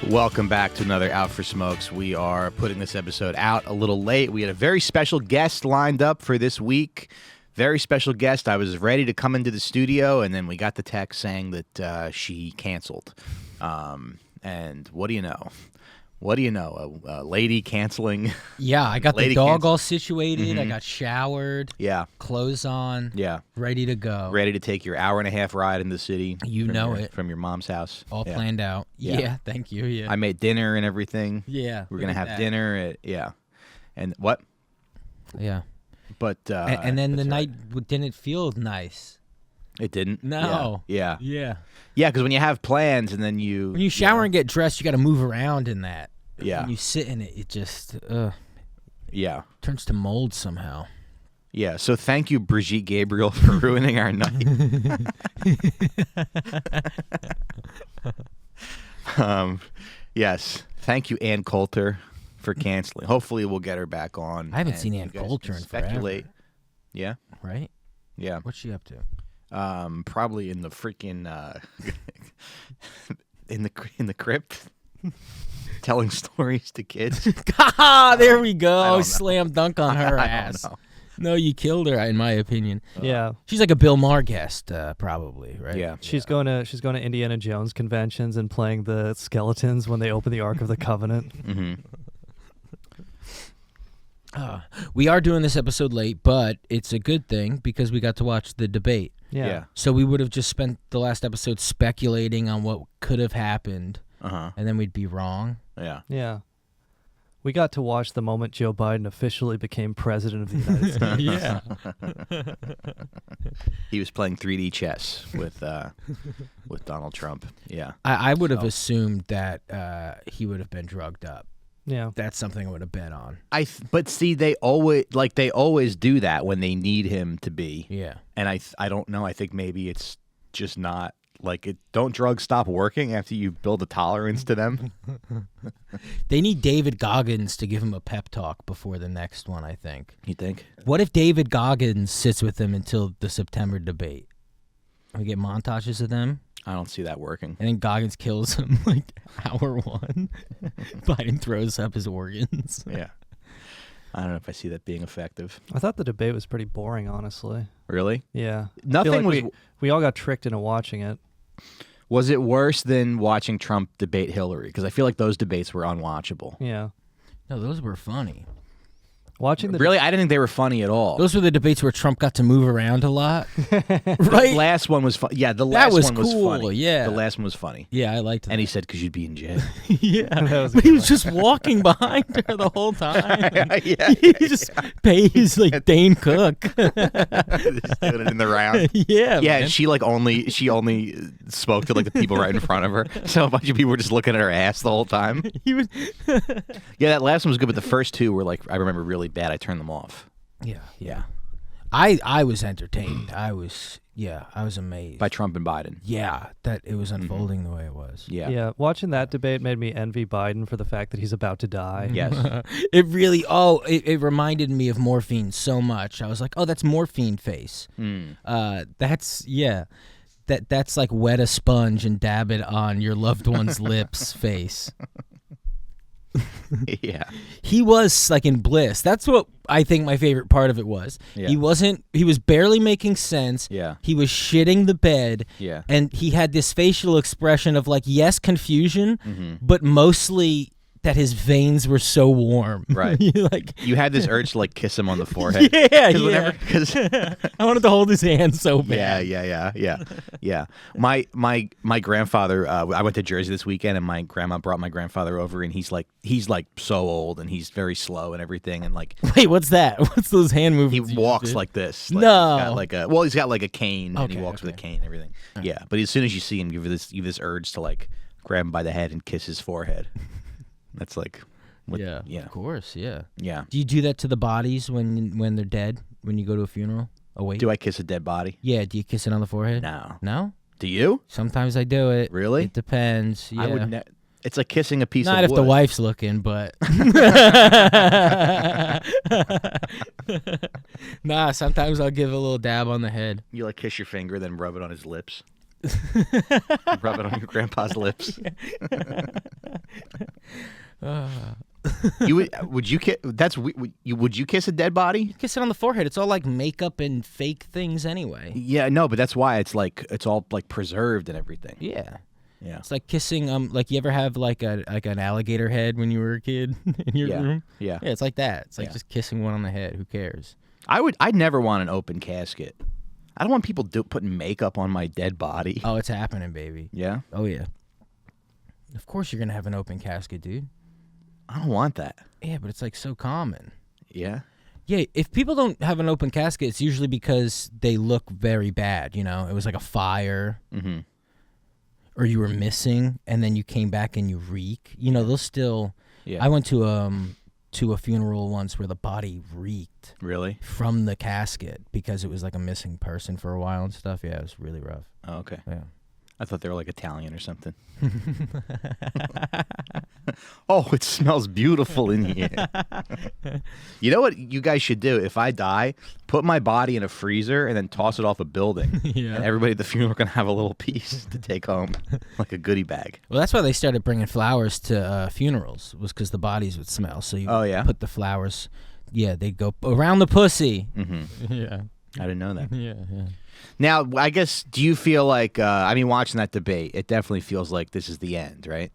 Welcome back to another Out for Smokes. We are putting this episode out a little late. We had a very special guest lined up for this week. Very special guest. I was ready to come into the studio, and then we got the text saying that she canceled. And what do you know? What do you know? A lady canceling. Yeah, I got the dog all situated. Mm-hmm. I got showered. Yeah. Clothes on. Yeah. Ready to go. Ready to take your hour-and-a-half ride in the city. You know it. From your mom's house. All planned out. Yeah, thank you. Yeah. I made dinner and everything. Yeah. We're going to have dinner. And what? Yeah. But and then the night didn't feel nice. It didn't? No. Yeah. Yeah. Yeah, because when you have plans and then when you shower and get dressed, you got to move around in that. Yeah. When you sit in it, it just turns to mold somehow. Yeah, so thank you, Brigitte Gabriel, for ruining our night. Yes, thank you, Ann Coulter, for canceling. Hopefully we'll get her back on. I haven't seen Ann Coulter in forever. Yeah? Right? Yeah. What's she up to? Probably in the freaking in the crypt, telling stories to kids. There we go. Slam dunk on her ass. No, you killed her, in my opinion. Yeah, she's like a Bill Maher guest, probably, right? Yeah, she's going to Indiana Jones conventions and playing the skeletons when they open the Ark of the Covenant. Mm-hmm. We are doing this episode late, but it's a good thing because we got to watch the debate. Yeah. So we would have just spent the last episode speculating on what could have happened, and then we'd be wrong. Yeah. Yeah. We got to watch the moment Joe Biden officially became president of the United States. Yeah. He was playing 3D chess with Donald Trump. Yeah. I would have assumed that he would have been drugged up. Yeah, that's something I would have bet on. But see, they always do that when they need him to be. Yeah, and I don't know. I think maybe it's just not like it. Don't drugs stop working after you build a tolerance to them? They need David Goggins to give him a pep talk before the next one. I think. You think? What if David Goggins sits with them until the September debate? We get montages of them. I don't see that working. And then Goggins kills him like hour one. Biden throws up his organs. Yeah. I don't know if I see that being effective. I thought the debate was pretty boring, honestly. Really? Yeah. Nothing was. We all got tricked into watching it. Was it worse than watching Trump debate Hillary? Because I feel like those debates were unwatchable. Yeah. No, those were funny. I didn't think they were funny at all. Those were the debates where Trump got to move around a lot. Right? The last one was fun. Yeah, the last one was cool. funny. Yeah. The last one was funny. Yeah, I liked it. And he said, because you'd be in jail. Yeah. But he was just walking behind her the whole time. He just pays like Dane Cook. Just doing it in the round. Yeah, yeah, man. and she only spoke to like the people right in front of her. So a bunch of people were just looking at her ass the whole time. Yeah, that last one was good, but the first two were like, I remember, really bad. I turned them off. Yeah. I was entertained. I was amazed By Trump and Biden. Yeah, that it was unfolding the way it was. Yeah. Yeah, watching that debate made me envy Biden for the fact that he's about to die. Yes. It really, it reminded me of morphine so much. I was like, oh, that's morphine face. That's like wet a sponge and dab it on your loved one's lips face. Yeah. He was like in bliss. That's what I think my favorite part of it was. Yeah. He was barely making sense. Yeah. He was shitting the bed. Yeah. And he had this facial expression of like, yes, confusion, but mostly that his veins were so warm. Right. Like, you had this urge to like kiss him on the forehead. Yeah. Because I wanted to hold his hand so bad. Yeah. My grandfather. I went to Jersey this weekend, and my grandma brought my grandfather over, and he's like so old, and he's very slow and everything, and like. Wait, what's that? What's those hand movements? He walks like this. Like, no. He's got like a cane, and he walks with a cane and everything. Right. Yeah, but as soon as you see him, you have this urge to like grab him by the head and kiss his forehead. That's like, yeah, of course, yeah. Do you do that to the bodies when they're dead? When you go to a funeral? Awake? Do I kiss a dead body? Yeah. Do you kiss it on the forehead? No. Do you? Sometimes I do it. Really? It depends. Yeah. I would. It's like kissing a piece of wood. Not if the wife's looking, but. Nah. Sometimes I'll give a little dab on the head. You like kiss your finger, then rub it on his lips. Rub it on your grandpa's lips. Would you kiss? Would you kiss a dead body? Kiss it on the forehead. It's all like makeup and fake things anyway. Yeah, no, but that's why it's all like preserved and everything. Yeah. Yeah. It's like kissing like you ever have like an alligator head when you were a kid in your room? Yeah. Yeah, it's like that. It's like just kissing one on the head. Who cares? I'd never want an open casket. I don't want people putting makeup on my dead body. Oh, it's happening, baby. Yeah? Oh yeah. Of course you're going to have an open casket, dude. I don't want that. Yeah, but it's like so common. Yeah? Yeah, if people don't have an open casket, it's usually because they look very bad, you know? It was like a fire. Mm-hmm. Or you were missing, and then you came back and you reek. You know, they'll still... Yeah. I went to a funeral once where the body reeked. Really? From the casket because it was like a missing person for a while and stuff. Yeah, it was really rough. Oh, okay. Yeah. I thought they were like Italian or something. Oh, it smells beautiful in here. You know what you guys should do? If I die, put my body in a freezer and then toss it off a building. Yeah. And everybody at the funeral can have a little piece to take home, like a goodie bag. Well, that's why they started bringing flowers to funerals, was because the bodies would smell. So you put the flowers, they'd go around the pussy. Mm-hmm. Yeah. I didn't know that. Yeah. Now, I guess, do you feel like, watching that debate, it definitely feels like this is the end, right?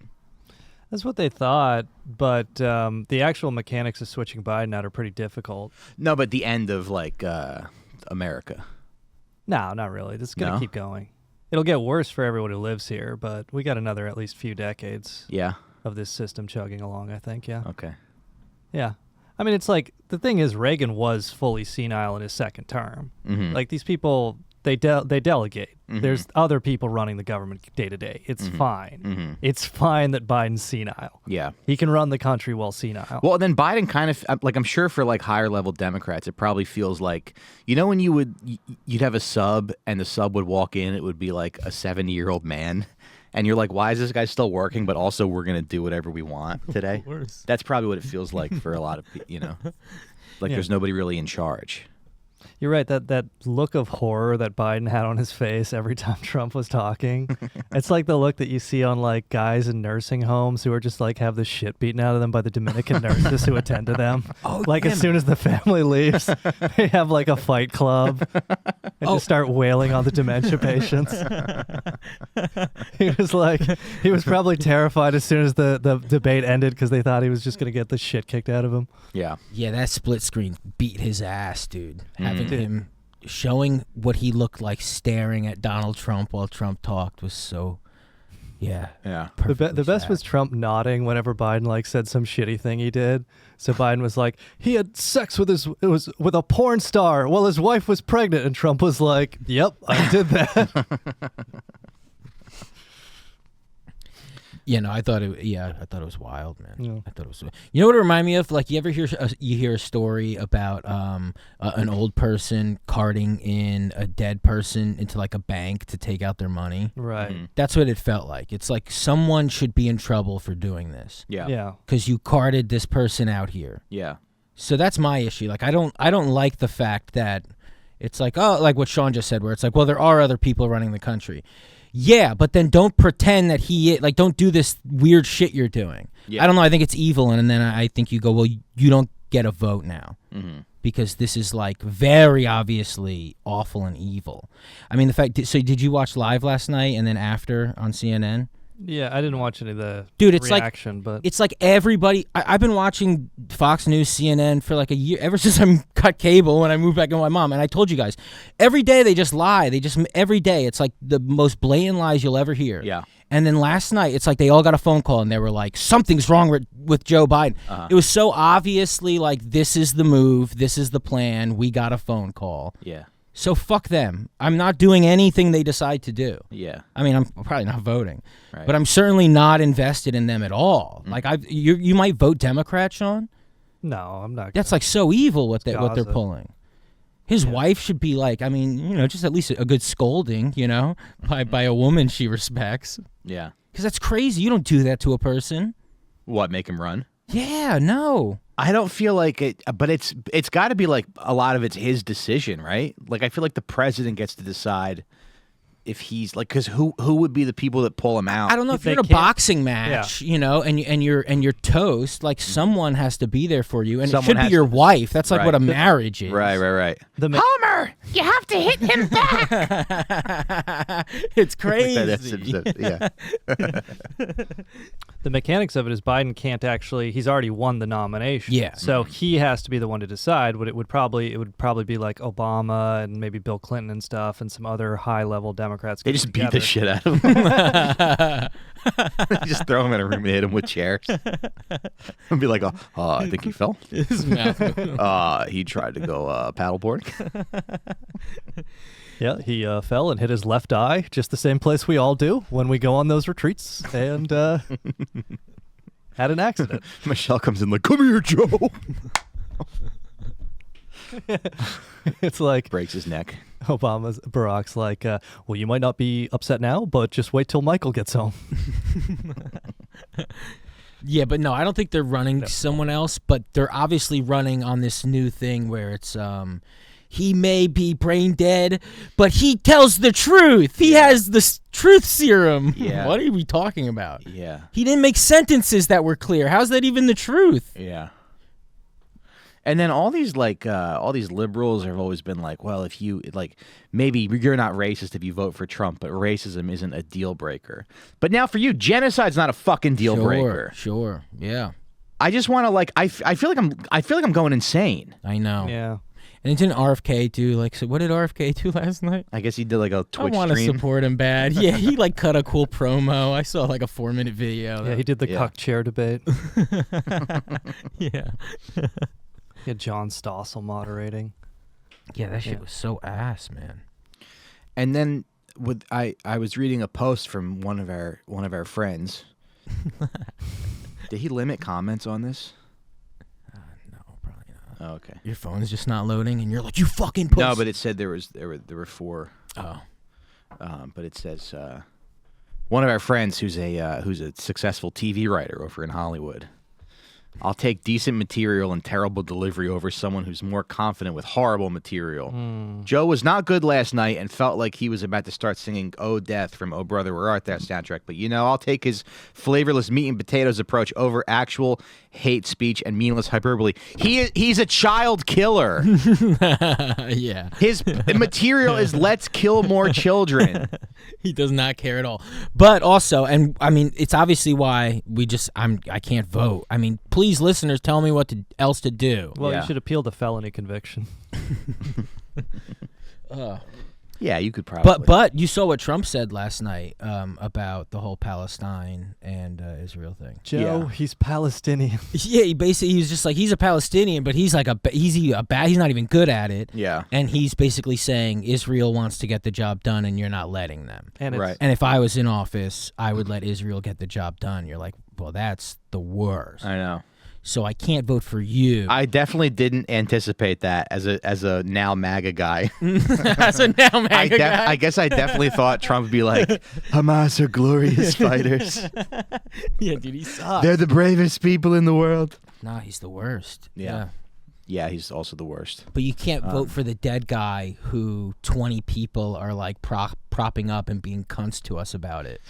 That's what they thought, but the actual mechanics of switching Biden out are pretty difficult. No, but the end of, America. No, not really. This is going to keep going. It'll get worse for everyone who lives here, but we got another at least few decades of this system chugging along, I think, yeah. Okay. Yeah. I mean, it's like, the thing is, Reagan was fully senile in his second term. Mm-hmm. Like, these people, they delegate. Mm-hmm. There's other people running the government day to day. It's fine. Mm-hmm. It's fine that Biden's senile. Yeah. He can run the country while senile. Well, then Biden kind of, I'm sure for higher level Democrats, it probably feels like, when you'd have a sub and the sub would walk in, it would be like a 70-year-old man. And you're like, why is this guy still working? But also, we're going to do whatever we want today. That's probably what it feels like for a lot of people, there's nobody really in charge. You're right. That look of horror that Biden had on his face every time Trump was talking, it's like the look that you see on guys in nursing homes who are just have the shit beaten out of them by the Dominican nurses who attend to them. As soon as the family leaves, they have a fight club and just start wailing on the dementia patients. He was probably terrified as soon as the debate ended because they thought he was just going to get the shit kicked out of him. Yeah. Yeah, that split screen beat his ass, dude. Having him showing what he looked like staring at Donald Trump while Trump talked was so, Yeah. The best was Trump nodding whenever Biden said some shitty thing he did. So Biden was like, he had sex with with a porn star while his wife was pregnant, and Trump was like, yep, I did that. I thought it was wild, man. Yeah. I thought it was. You know what it reminded me of? You ever hear a story about an old person carting in a dead person into a bank to take out their money? Right. Mm-hmm. That's what it felt like. It's like someone should be in trouble for doing this. Yeah. Yeah. Because you carted this person out here. Yeah. So that's my issue. I don't like the fact that it's like what Sean just said, where it's like, well, there are other people running the country. Yeah, but then don't pretend that don't do this weird shit you're doing. Yeah. I don't know. I think it's evil, and then I think you go, well, you don't get a vote now because this is very obviously awful and evil. I mean, so did you watch live last night and then after on CNN? Yeah, I didn't watch any of the reaction, but it's like everybody. I've been watching Fox News, CNN for a year, ever since I cut cable when I moved back in with my mom. And I told you guys, every day they just lie. Every day it's the most blatant lies you'll ever hear. Yeah. And then last night, it's they all got a phone call and they were like, something's wrong with Joe Biden. Uh-huh. It was so obviously this is the move, this is the plan. We got a phone call. Yeah. So fuck them. I'm not doing anything they decide to do. Yeah. I mean, I'm probably not voting, right. But I'm certainly not invested in them at all. You might vote Democrat, Sean? No, I'm not. That's so evil what they're pulling. His wife should be just at least a good scolding, by a woman she respects. Yeah. Because that's crazy. You don't do that to a person. What, make him run? Yeah, no. I don't feel like it, but it's got to be a lot of it's his decision, right? I feel like the president gets to decide if he's like, because who would be the people that pull him out? I don't know if They you're in a can't- boxing match, you know, and you're toast. Like someone has to be there for you, and Someone it should has be your to- wife. That's like Right. what a marriage is. Right. Homer, you have to hit him back. It's crazy. Yeah. The mechanics of it is Biden can't actually. He's already won the nomination. Yeah. So he has to be the one to decide. What it would probably be like Obama and maybe Bill Clinton and stuff, and some other high level Democrats. They get just beat the together. shit out of him. Just throw him in a room and hit him with chairs. And be like, I think he fell. His mouth. He tried to go paddleboarding. Yeah, he fell and hit his left eye, just the same place we all do when we go on those retreats, and had an accident. Michelle comes in like, come here, Joe. It's like Breaks his neck. Barack's like, well, you might not be upset now, but just wait till Michael gets home. Yeah, but no, I don't think they're running someone else, but they're obviously running on this new thing where it's he may be brain dead, but he tells the truth. He has the truth serum. Yeah. What are we talking about? Yeah. He didn't make sentences that were clear. How's that even the truth? Yeah. And then all these liberals have always been like, well, if you like, maybe you're not racist if you vote for Trump, but racism isn't a deal breaker. But now for you, genocide's not a fucking deal breaker. Sure. Yeah. I just want to like, I feel like I'm going insane. I know. Yeah. And didn't RFK do like? So what did RFK do last night? I guess he did like a Twitch I want to stream. support him bad. Yeah, he like cut a cool promo. I saw like a 4-minute video. Yeah, he did the cuck chair debate. Yeah. Yeah, John Stossel moderating. Yeah, that shit was so ass, man. And then I was reading a post from one of our friends. Did he limit comments on this? No, probably not. Oh, okay. Your phone's just not loading, and you're like, you fucking pussy. No, but it said there were 4. Oh. But it says one of our friends who's a successful TV writer over in Hollywood. I'll take decent material and terrible delivery over someone who's more confident with horrible material. Joe was not good last night and felt like he was about to start singing "Oh Death" from "Oh Brother Where Art Thou" soundtrack. But I'll take his flavorless meat and potatoes approach over actual hate speech and meaningless hyperbole. He's a child killer. Yeah. His material is "Let's kill more children." He does not care at all. But also, and I mean, it's obviously why I can't vote. I mean, please, listeners, tell me what else to do. Well, Yeah. you should appeal the felony conviction. Yeah, you could probably. But you saw what Trump said last night about the whole Palestine and Israel thing. Joe, Yeah. he's Palestinian. Yeah, he was just like, he's a Palestinian, but he's like he's not even good at it. Yeah. And he's basically saying Israel wants to get the job done and you're not letting them. And it's, Right. And if I was in office, I would let Israel get the job done. You're like, well, that's the worst. I know. So I can't vote for you. I definitely didn't anticipate that as a now MAGA guy. That's a now MAGA guy. I guess I definitely thought Trump would be like, Hamas are glorious fighters. Yeah, dude, he sucks. They're the bravest people in the world. Nah, he's the worst. Yeah. Yeah, he's also the worst. But you can't vote for the dead guy who 20 people are like propping up and being cunts to us about it.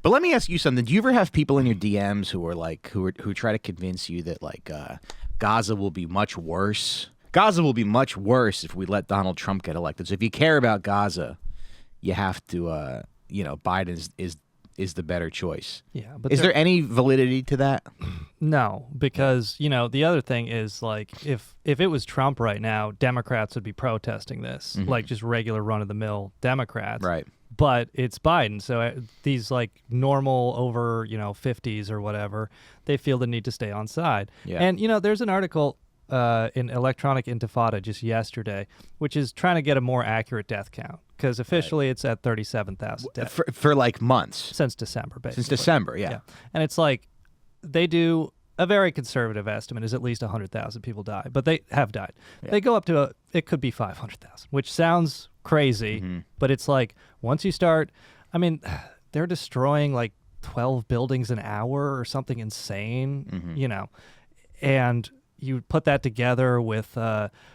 But let me ask you something. Do you ever have people in your DMs who are like who try to convince you that like Gaza will be much worse? Gaza will be much worse if we let Donald Trump get elected. So if you care about Gaza, you have to Biden is the better choice. yeah, but Is there any validity to that? No, because the other thing is like if it was Trump right now, Democrats would be protesting this, like just regular run of the mill Democrats. Right. But it's Biden, so these like normal over 50s or whatever, they feel the need to stay on side. Yeah. And there's an article in Electronic Intifada just yesterday, which is trying to get a more accurate death count because officially it's at 37,000 deaths For like months. since December, basically. Since December, yeah. And it's like they do a very conservative estimate is at least 100,000 people die, but they have died. Yeah. They go up to it could be 500,000, which sounds crazy, but it's like once you start, I mean, they're destroying like 12 buildings an hour or something insane, and you put that together with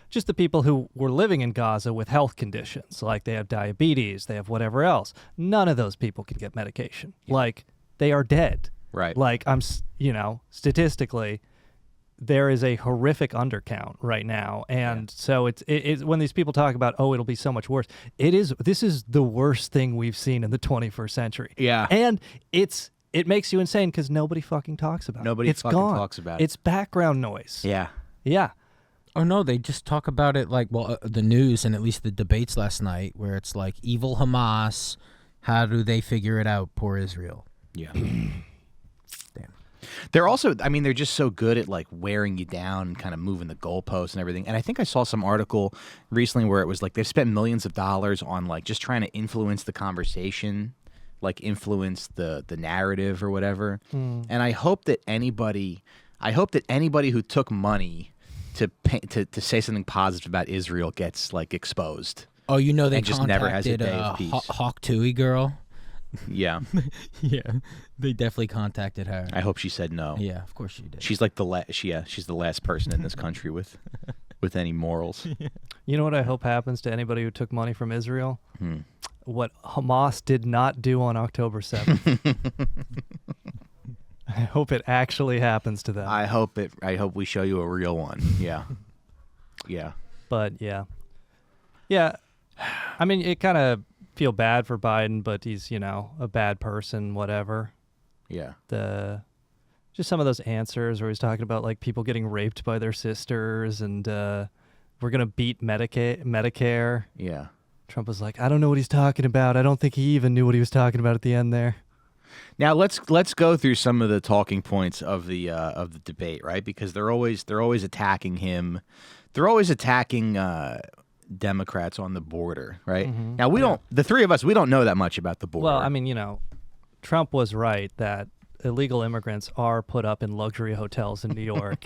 just the people who were living in Gaza with health conditions, like they have diabetes, they have whatever else. None of those people can get medication. Like, they are dead. Right. Like, statistically, there is a horrific undercount right now. And so it's when these people talk about, oh, it'll be so much worse. This is the worst thing we've seen in the 21st century. Yeah. And it makes you insane because nobody fucking talks about it. Nobody It's fucking gone. talks about it. It's background noise. Yeah. Yeah. Oh no, they just talk about it like, the news and at least the debates last night, where it's like evil Hamas. How do they figure it out? Poor Israel. Yeah. Damn. They're also, I mean, they're just so good at like wearing you down and kind of moving the goalposts and everything. And I think I saw some article recently where it was like they've spent millions of dollars on like just trying to influence the conversation, like influence the narrative or whatever. And I hope that anybody who took money to say something positive about Israel gets like exposed. Oh, you know they And just never has a contacted day of peace. Hawk Tui girl. Yeah. Yeah, they definitely contacted her. I hope she said no. Yeah, of course she did. She's like she's the last person in this country with any morals. You know what I hope happens to anybody who took money from Israel? What Hamas did not do on October 7th. I hope it actually happens to them. I hope we show you a real one. Yeah. Yeah. But yeah. I mean, it kind of feel bad for Biden, but he's, a bad person, whatever. Yeah. Just some of those answers where he's talking about like people getting raped by their sisters and we're going to beat Medicare. Yeah. Trump was like, I don't know what he's talking about. I don't think he even knew what he was talking about at the end there. Now let's go through some of the talking points of the debate, right? Because they're always attacking him. They're always attacking Democrats on the border, right? Mm-hmm. Now the three of us, we don't know that much about the border. Well, I mean, Trump was right that illegal immigrants are put up in luxury hotels in New York,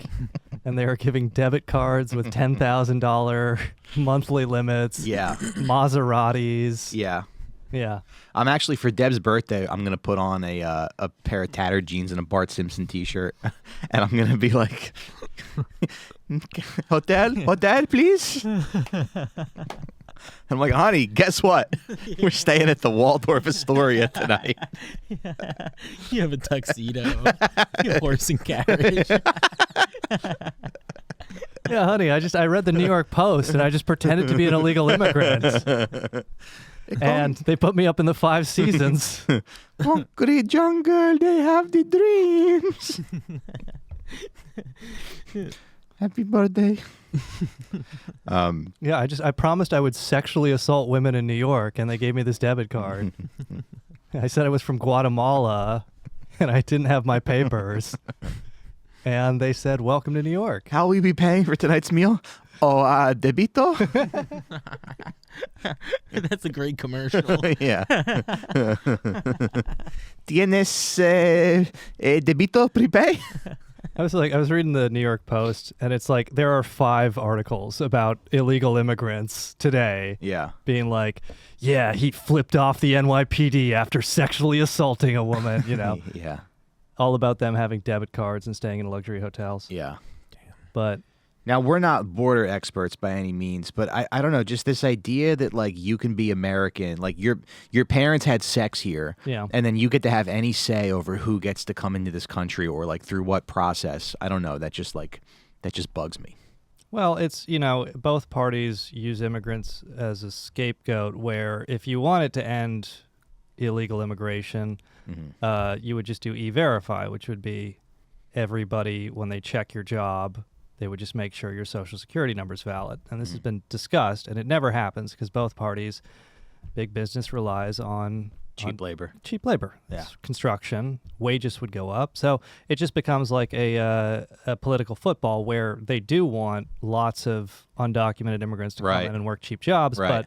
and they are giving debit cards with $10,000 monthly limits. Yeah. Maseratis. Yeah. Yeah. I'm actually, for Deb's birthday, I'm gonna put on a pair of tattered jeans and a Bart Simpson T-shirt, and I'm gonna be like, hotel, please. I'm like, honey, guess what? We're staying at the Waldorf Astoria tonight. You have a tuxedo, you have horse and carriage. Yeah, honey, I read the New York Post and I just pretended to be an illegal immigrant. And they put me up in the 5 Seasons. Concrete jungle, they have the dreams. Happy birthday. Yeah, I promised I would sexually assault women in New York, and they gave me this debit card. I said I was from Guatemala, and I didn't have my papers. And they said, welcome to New York. How will you be paying for tonight's meal? Debito? That's a great commercial. Yeah. ¿Tienes debito prepay? I was reading the New York Post, and it's like there are 5 articles about illegal immigrants today. Yeah. Being like, yeah, he flipped off the NYPD after sexually assaulting a woman, Yeah. All about them having debit cards and staying in luxury hotels. Yeah. But now, we're not border experts by any means, but I don't know, just this idea that like you can be American, like your parents had sex here, yeah. and then you get to have any say over who gets to come into this country or like through what process. I don't know, that just bugs me. Well, it's, both parties use immigrants as a scapegoat where if you wanted to end illegal immigration, you would just do E-Verify, which would be everybody, when they check your job, they would just make sure your social security number is valid. And this has been discussed, and it never happens because both parties, big business relies on Cheap labor. Cheap labor. Yeah. It's construction. Wages would go up. So it just becomes like a political football where they do want lots of undocumented immigrants to come in and work cheap jobs. Right. But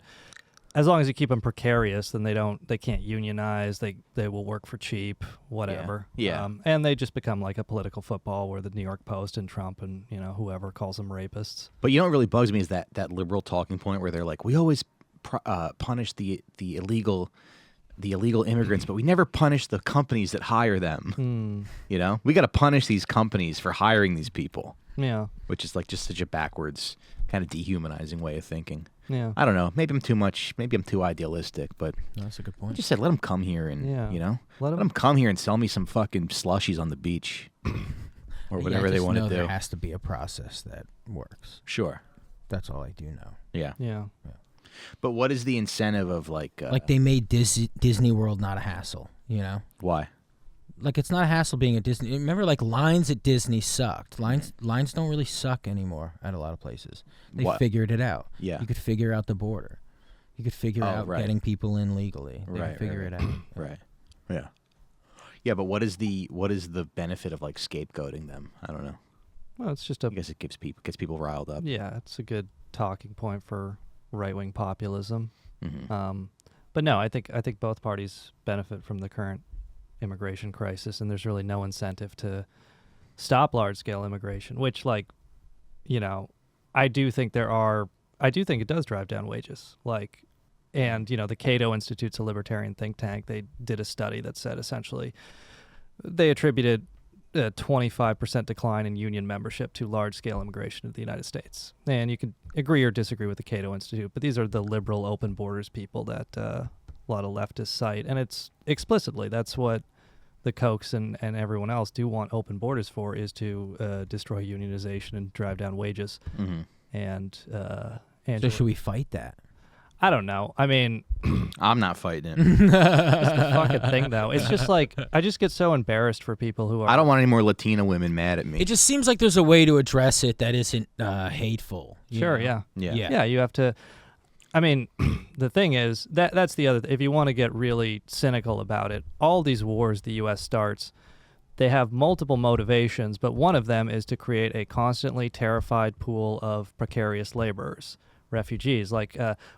as long as you keep them precarious, then they can't unionize. They will work for cheap, whatever. Yeah. And they just become like a political football where the New York Post and Trump and whoever calls them rapists. But you know what really bugs me is that liberal talking point where they're like, we always punish the illegal immigrants, but we never punish the companies that hire them. We got to punish these companies for hiring these people. Yeah. which is like just such a backwards, kind of dehumanizing way of thinking. Yeah. I don't know. Maybe I'm too much. Maybe I'm too idealistic. But No, that's a good I point. just said, let them come here and Let let them come here and sell me some fucking slushies on the beach, or whatever they want to do. There has to be a process that works. Sure. That's all I do know. Yeah. Yeah. But what is the incentive of like They made Disney World not a hassle. why? Like it's not a hassle being at Disney. Remember, like lines at Disney sucked. Lines don't really suck anymore at a lot of places. They What? figured it out. Yeah. You could figure out the border. You could figure out right. getting people in legally. They Right, could figure right, it out. Right. Yeah. Yeah, but what is the benefit of like scapegoating them? I don't know. Well, it's just I guess it gets people riled up. Yeah, it's a good talking point for right-wing populism. Mm-hmm. But no, I think both parties benefit from the current immigration crisis, and there's really no incentive to stop large-scale immigration. Which, I do think it does drive down wages. And the Cato Institute's a libertarian think tank. They did a study that said essentially they attributed a 25% decline in union membership to large-scale immigration to the United States. And you can agree or disagree with the Cato Institute, but these are the liberal open borders people that a lot of leftists cite. And it's explicitly, that's what the Kochs and everyone else do want open borders for, is to destroy unionization and drive down wages. Mm-hmm. And So should we fight that? I don't know. I mean, I'm not fighting it. it's the fucking thing, though. It's just I just get so embarrassed for people who are. I don't want any more Latina women mad at me. It just seems like there's a way to address it that isn't hateful. Sure, know? yeah. Yeah. You have to. I mean, the thing is that's the other. If you want to get really cynical about it, all these wars the U.S. starts, they have multiple motivations, but one of them is to create a constantly terrified pool of precarious laborers. Refugees.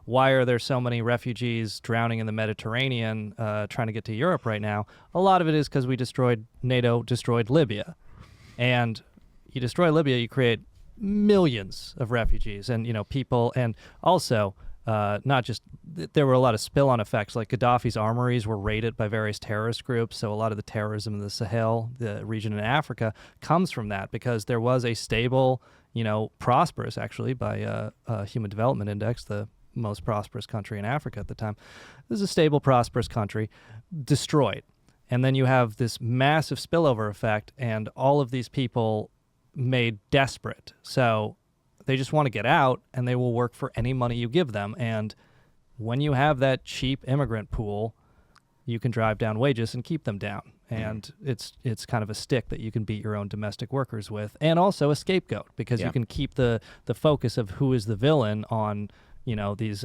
Why are there so many refugees drowning in the Mediterranean trying to get to Europe right now? A lot of it is because NATO destroyed Libya. And you destroy Libya, you create millions of refugees and, people. And also, not just, there were a lot of spill-on effects. Like Gaddafi's armories were raided by various terrorist groups. So a lot of the terrorism in the Sahel, the region in Africa, comes from that because there was a stable, prosperous, actually, by Human Development Index, the most prosperous country in Africa at the time. This is a stable, prosperous country destroyed. And then you have this massive spillover effect, and all of these people made desperate. So they just want to get out, and they will work for any money you give them. And when you have that cheap immigrant pool, you can drive down wages and keep them down. And it's kind of a stick that you can beat your own domestic workers with, and also a scapegoat, because you can keep the focus of who is the villain on these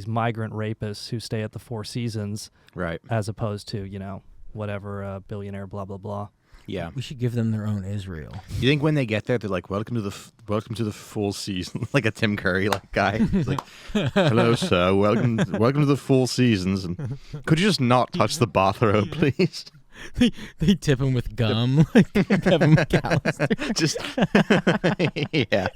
migrant rapists who stay at the Four Seasons, right? As opposed to whatever billionaire blah blah blah. Yeah, we should give them their own Israel. You think when they get there, they're like, "Welcome to the full season," like a Tim Curry guy. He's like, "Hello, sir. Welcome to the full seasons. And could you just not touch the bathrobe, please?" They tip him with gum, like Kevin McAllister. Yeah,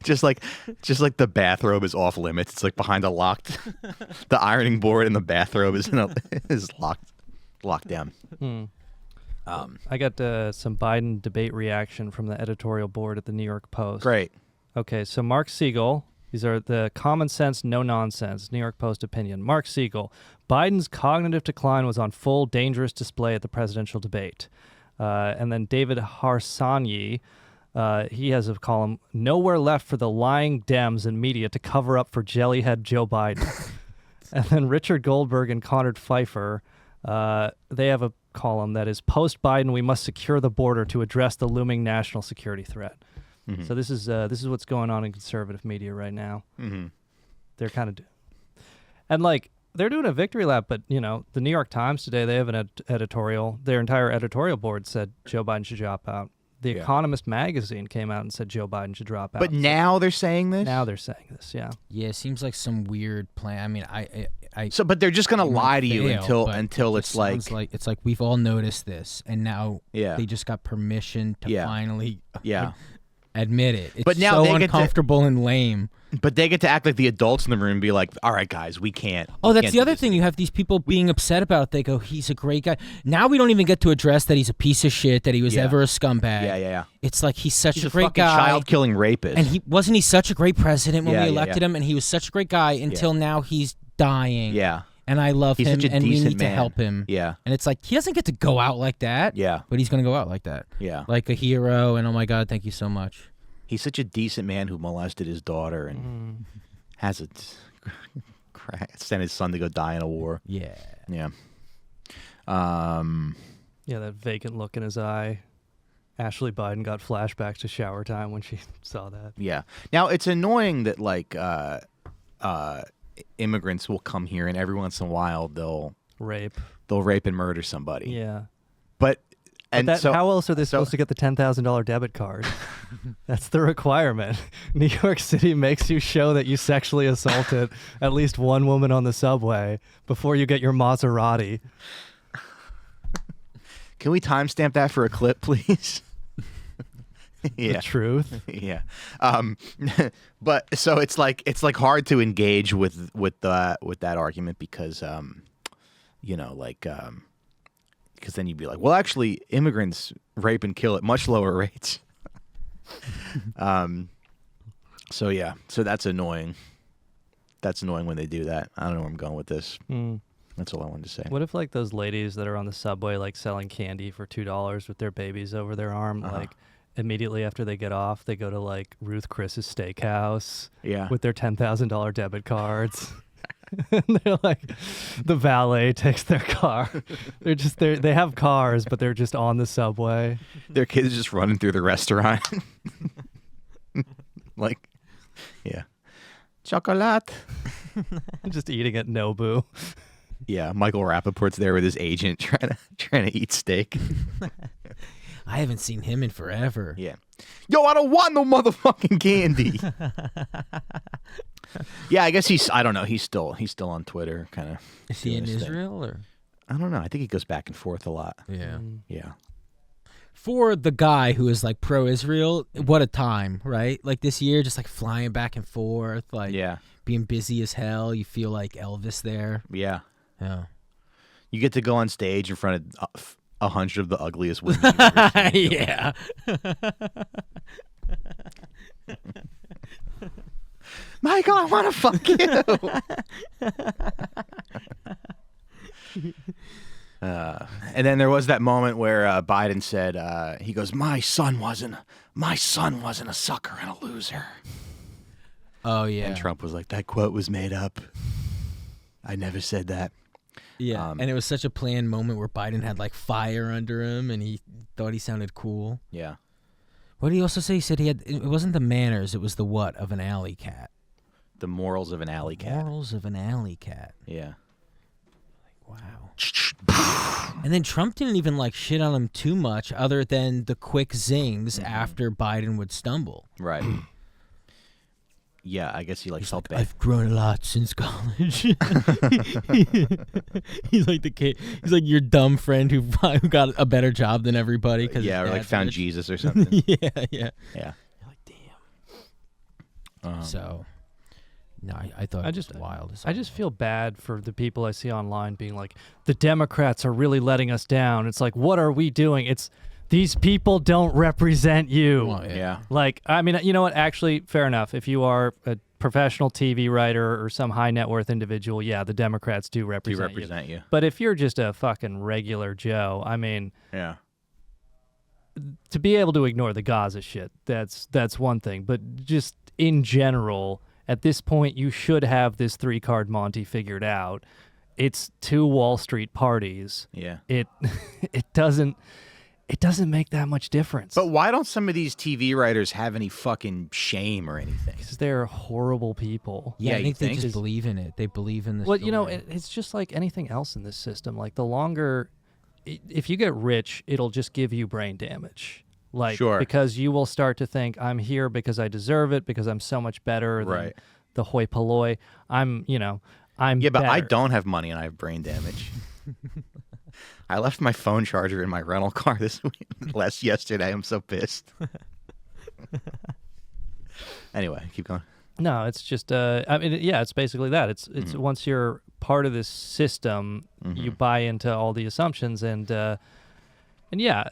just like the bathrobe is off limits. It's like behind a locked. The ironing board in the bathrobe is locked down. I got some Biden debate reaction from the editorial board at the New York Post. Great. Okay, so Mark Siegel, these are the common sense, no nonsense, New York Post opinion. Mark Siegel, Biden's cognitive decline was on full dangerous display at the presidential debate. And then David Harsanyi, he has a column, nowhere left for the lying Dems and media to cover up for jellyhead Joe Biden. And then Richard Goldberg and Conrad Pfeiffer, they have a column that is, post-Biden, we must secure the border to address the looming national security threat. Mm-hmm. So this is what's going on in conservative media right now. Mm-hmm. They're kind of, and they're doing a victory lap, but the New York Times today, they have an editorial. Their entire editorial board said Joe Biden should drop out. The Economist magazine came out and said Joe Biden should drop out. But now they're saying this? Now they're saying this, yeah. Yeah, it seems like some weird plan. I mean, but they're just gonna lie to you until it's like it's like we've all noticed this, and now they just got permission to finally admit it. It's But now so they get to- uncomfortable and lame. But they get to act like the adults in the room and be like, all right, guys, we can't. Oh, we that's can't the do other this thing. You have these people being upset about it. They go, he's a great guy. Now we don't even get to address that he's a piece of shit, that he was Yeah. ever a scumbag. Yeah. It's like he's such He's a a great fucking guy. child-killing rapist. And he such a great president when Yeah, we yeah, elected him, and he was such a great guy until now he's dying. Yeah. And I love He's him, such a and we decent need to man. help him. Yeah. And it's like, he doesn't get to go out like that. Yeah. But he's going to go out like that. Yeah. Like a hero, and oh my God, thank you so much. He's such a decent man who molested his daughter and has sent his son to go die in a war. Yeah. Yeah. Yeah, that vacant look in his eye. Ashley Biden got flashbacks to shower time when she saw that. Yeah. Now it's annoying that like immigrants will come here and every once in a while they'll Rape. rape and murder somebody. Yeah. But But how else are they supposed to get the $10,000 debit card? That's the requirement. New York City makes you show that you sexually assaulted at least one woman on the subway before you get your Maserati. Can we timestamp that for a clip, please? The truth. Yeah. But so it's like hard to engage with that argument because because then you'd be like, well, actually, immigrants rape and kill at much lower rates. So that's annoying. That's annoying when they do that. I don't know where I'm going with this. That's all I wanted to say. What if like those ladies that are on the subway like selling candy for $2 with their babies over their arm, like immediately after they get off, they go to like Ruth Chris's steakhouse with their $10,000 debit cards. And they're like, the valet takes their car. They have cars, but they're just on the subway. Their kids just running through the restaurant. Like, yeah. Chocolate. Just eating at Nobu. Yeah, Michael Rappaport's there with his agent trying to eat steak. I haven't seen him in forever. Yeah. Yo, I don't want no motherfucking candy. Yeah, I guess I don't know. He's still on Twitter, kind of. Is he in Israel or? I don't know. I think he goes back and forth a lot. Yeah. Yeah. For the guy who is like pro-Israel, what a time, right? Like this year, just like flying back and forth, like being busy as hell. You feel like Elvis there. Yeah. Yeah. You get to go on stage in front of 100 of the ugliest women you've ever seen. Yeah. Michael, I want to fuck you. And then there was that moment where Biden said, he goes, my son wasn't a sucker and a loser. Oh, yeah. And Trump was like, that quote was made up. I never said that. Yeah, and it was such a planned moment where Biden had like fire under him and he thought he sounded cool. Yeah. What did he also say? He said it wasn't the manners, it was the what of an alley cat. The morals of an alley cat. Morals of an alley cat. Yeah. Wow. And then Trump didn't even like shit on him too much other than the quick zings after Biden would stumble. Right. Yeah, I guess he He's felt like, bad. I've grown a lot since college. He's like the kid. He's like your dumb friend who got a better job than everybody. Yeah, or like found Jesus or something. Yeah. Yeah. You're like, damn. So, no, I thought it was wild. I just feel bad for the people I see online being like, the Democrats are really letting us down. It's like, what are we doing? It's these people don't represent you. Well, yeah. Like, I mean, you know what? Actually, fair enough. If you are a professional TV writer or some high net worth individual, yeah, the Democrats do represent you. But if you're just a fucking regular Joe, I mean, yeah, to be able to ignore the Gaza shit, that's one thing. But just in general, at this point, you should have this 3-card Monty figured out. It's 2 Wall Street parties. Yeah. It doesn't make that much difference. But why don't some of these TV writers have any fucking shame or anything? Because they're horrible people. Yeah, I you think they think? just believe in it. They believe in this. Well, you know, it's just like anything else in this system. Like the longer, if you get rich, it'll just give you brain damage. Like, Sure. because you will start to think, I'm here because I deserve it, because I'm so much better than the hoi polloi. I'm Yeah, but better. I don't have money and I have brain damage. I left my phone charger in my rental car yesterday. I'm so pissed. Anyway, keep going. No, it's just I mean, yeah, it's basically that. It's once you're part of this system, you buy into all the assumptions, and yeah,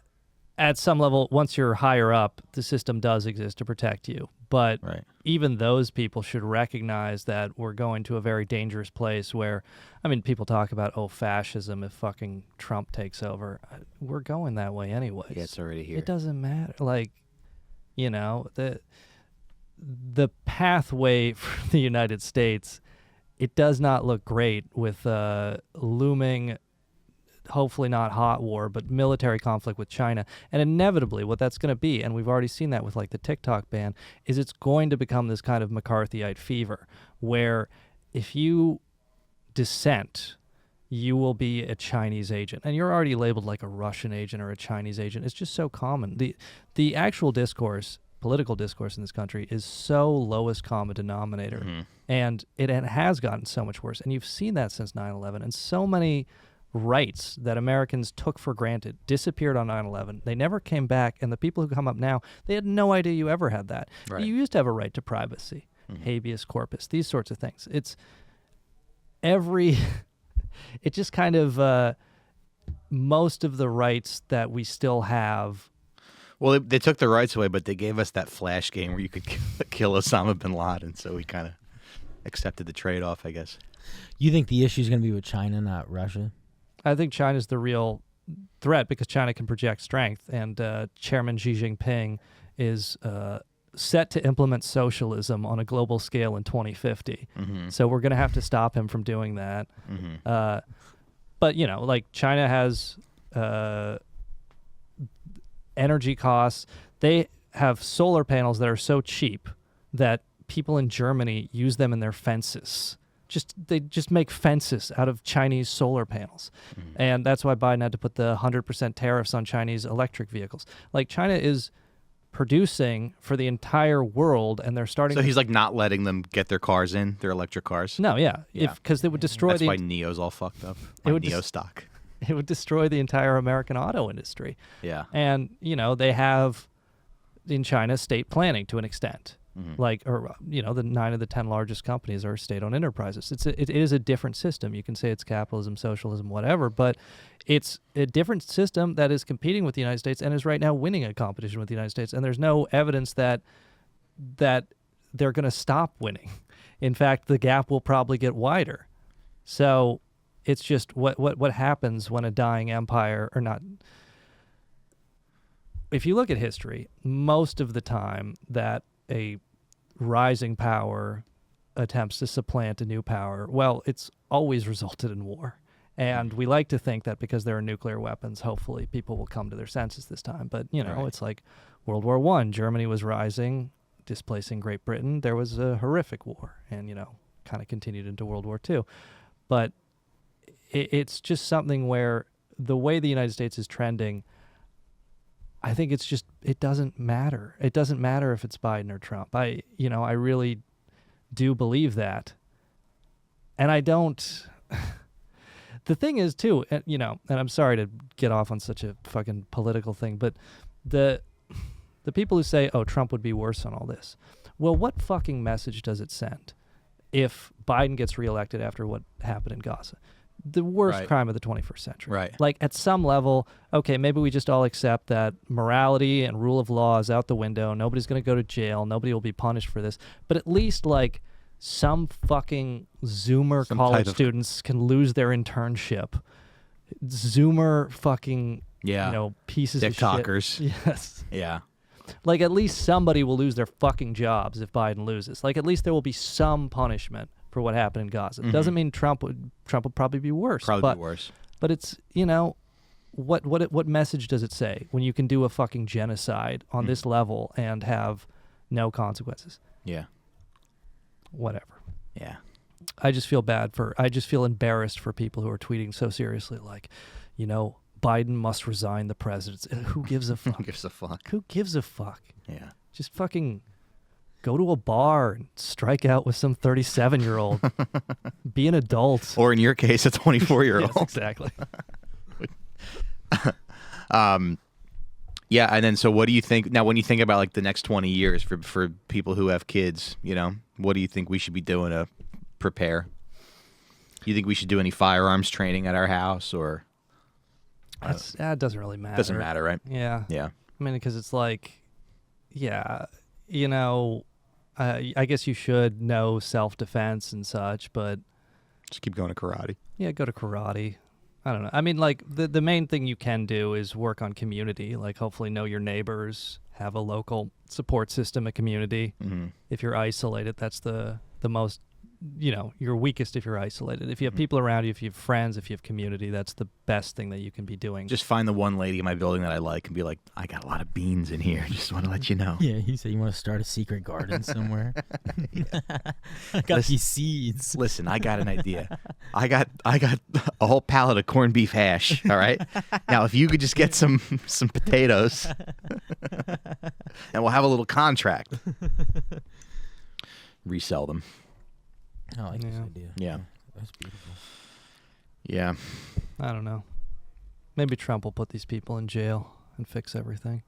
at some level, once you're higher up, the system does exist to protect you. But even those people should recognize that we're going to a very dangerous place where, I mean, people talk about, fascism if fucking Trump takes over. We're going that way anyways. Yeah, it's already here. It doesn't matter. Like, you know, the pathway for the United States, it does not look great with looming, hopefully not hot war, but military conflict with China. And inevitably what that's going to be, and we've already seen that with like the TikTok ban, is it's going to become this kind of McCarthyite fever where if you dissent, you will be a Chinese agent. And you're already labeled like a Russian agent or a Chinese agent. It's just so common. The actual discourse, political discourse in this country is so lowest common denominator. And it has gotten so much worse. And you've seen that since 9/11. And so many rights that Americans took for granted disappeared on 9/11. They never came back. And the people who come up now, they had no idea you ever had that. Right. You used to have a right to privacy, habeas corpus, these sorts of things. It's it just kind of, most of the rights that we still have. Well, they took the rights away, but they gave us that flash game where you could kill Osama bin Laden, so we kind of accepted the trade-off, I guess. You think the issue is going to be with China, not Russia? I think China's the real threat because China can project strength, and Chairman Xi Jinping is set to implement socialism on a global scale in 2050. So we're going to have to stop him from doing that. But, you know, like China has energy costs. They have solar panels that are so cheap that people in Germany use them in their fences. They just make fences out of Chinese solar panels. And that's why Biden had to put the 100% tariffs on Chinese electric vehicles. Like, China is producing for the entire world, and they're starting. So he's like not letting them get their cars in, their electric cars. No, yeah, because they would destroy. That's why Neo's all fucked up. Neo stock. It would destroy the entire American auto industry. Yeah, and you know they have in China state planning to an extent. Like, or you know, the 9 of the 10 largest companies are state-owned enterprises. It is a different system. You can say it's capitalism, socialism, whatever, but it's a different system that is competing with the United States and is right now winning a competition with the United States. And there's no evidence that they're going to stop winning. In fact, the gap will probably get wider. So it's just what happens when a dying empire, or not. If you look at history, most of the time that a rising power attempts to supplant a new power, well, it's always resulted in war. And we like to think that because there are nuclear weapons, hopefully people will come to their senses this time. But, you know, It's like World War I. Germany was rising, displacing Great Britain. There was a horrific war and, you know, kind of continued into World War II. But it's just something where the way the United States is trending, I think it's just, it doesn't matter. It doesn't matter if it's Biden or Trump. I really do believe that. And I don't, the thing is too, you know, and I'm sorry to get off on such a fucking political thing, but the people who say, oh, Trump would be worse on all this. Well, what fucking message does it send if Biden gets reelected after what happened in Gaza? The worst crime of the 21st century. Right. Like, at some level, okay, maybe we just all accept that morality and rule of law is out the window. Nobody's going to go to jail. Nobody will be punished for this. But at least, like, some fucking Zoomer college students can lose their internship. Zoomer fucking, you know, pieces of shit. TikTokers. Yes. Yeah. Like, at least somebody will lose their fucking jobs if Biden loses. Like, at least there will be some punishment for what happened in Gaza. Doesn't mean Trump would probably be worse. Be worse. But it's, you know, what message does it say when you can do a fucking genocide on this level and have no consequences? Yeah. Whatever. Yeah. I just feel embarrassed for people who are tweeting so seriously, like, you know, Biden must resign the presidency. Who gives a fuck? Who gives a fuck? Who gives a fuck? Yeah. Just fucking go to a bar and strike out with some 37-year-old. Be an adult. Or in your case, a 24-year-old. Yes, exactly. Yeah, and then so what do you think now when you think about like the next 20 years for people who have kids, what do you think we should be doing to prepare? You think we should do any firearms training at our house or It doesn't really matter. doesn't matter, right? Yeah. Yeah. I mean, because it's like, yeah, I guess you should know self-defense and such, but Just keep going to karate. yeah, go to karate. I don't know. I mean, like, the main thing you can do is work on community. Like, hopefully know your neighbors, have a local support system, a community. Mm-hmm. If you're isolated, that's the most, you're weakest if you're isolated. If you have people around you, if you have friends, if you have community, that's the best thing that you can be doing. Just find the one lady in my building that I like and be like, I got a lot of beans in here. Just want to let you know. Yeah, you say you want to start a secret garden somewhere. I got these seeds. Listen, I got an idea. I got a whole pallet of corned beef hash. All right. Now, if you could just get some potatoes, and we'll have a little contract. Resell them. I like this idea. Yeah. That's beautiful. Yeah. I don't know. Maybe Trump will put these people in jail and fix everything.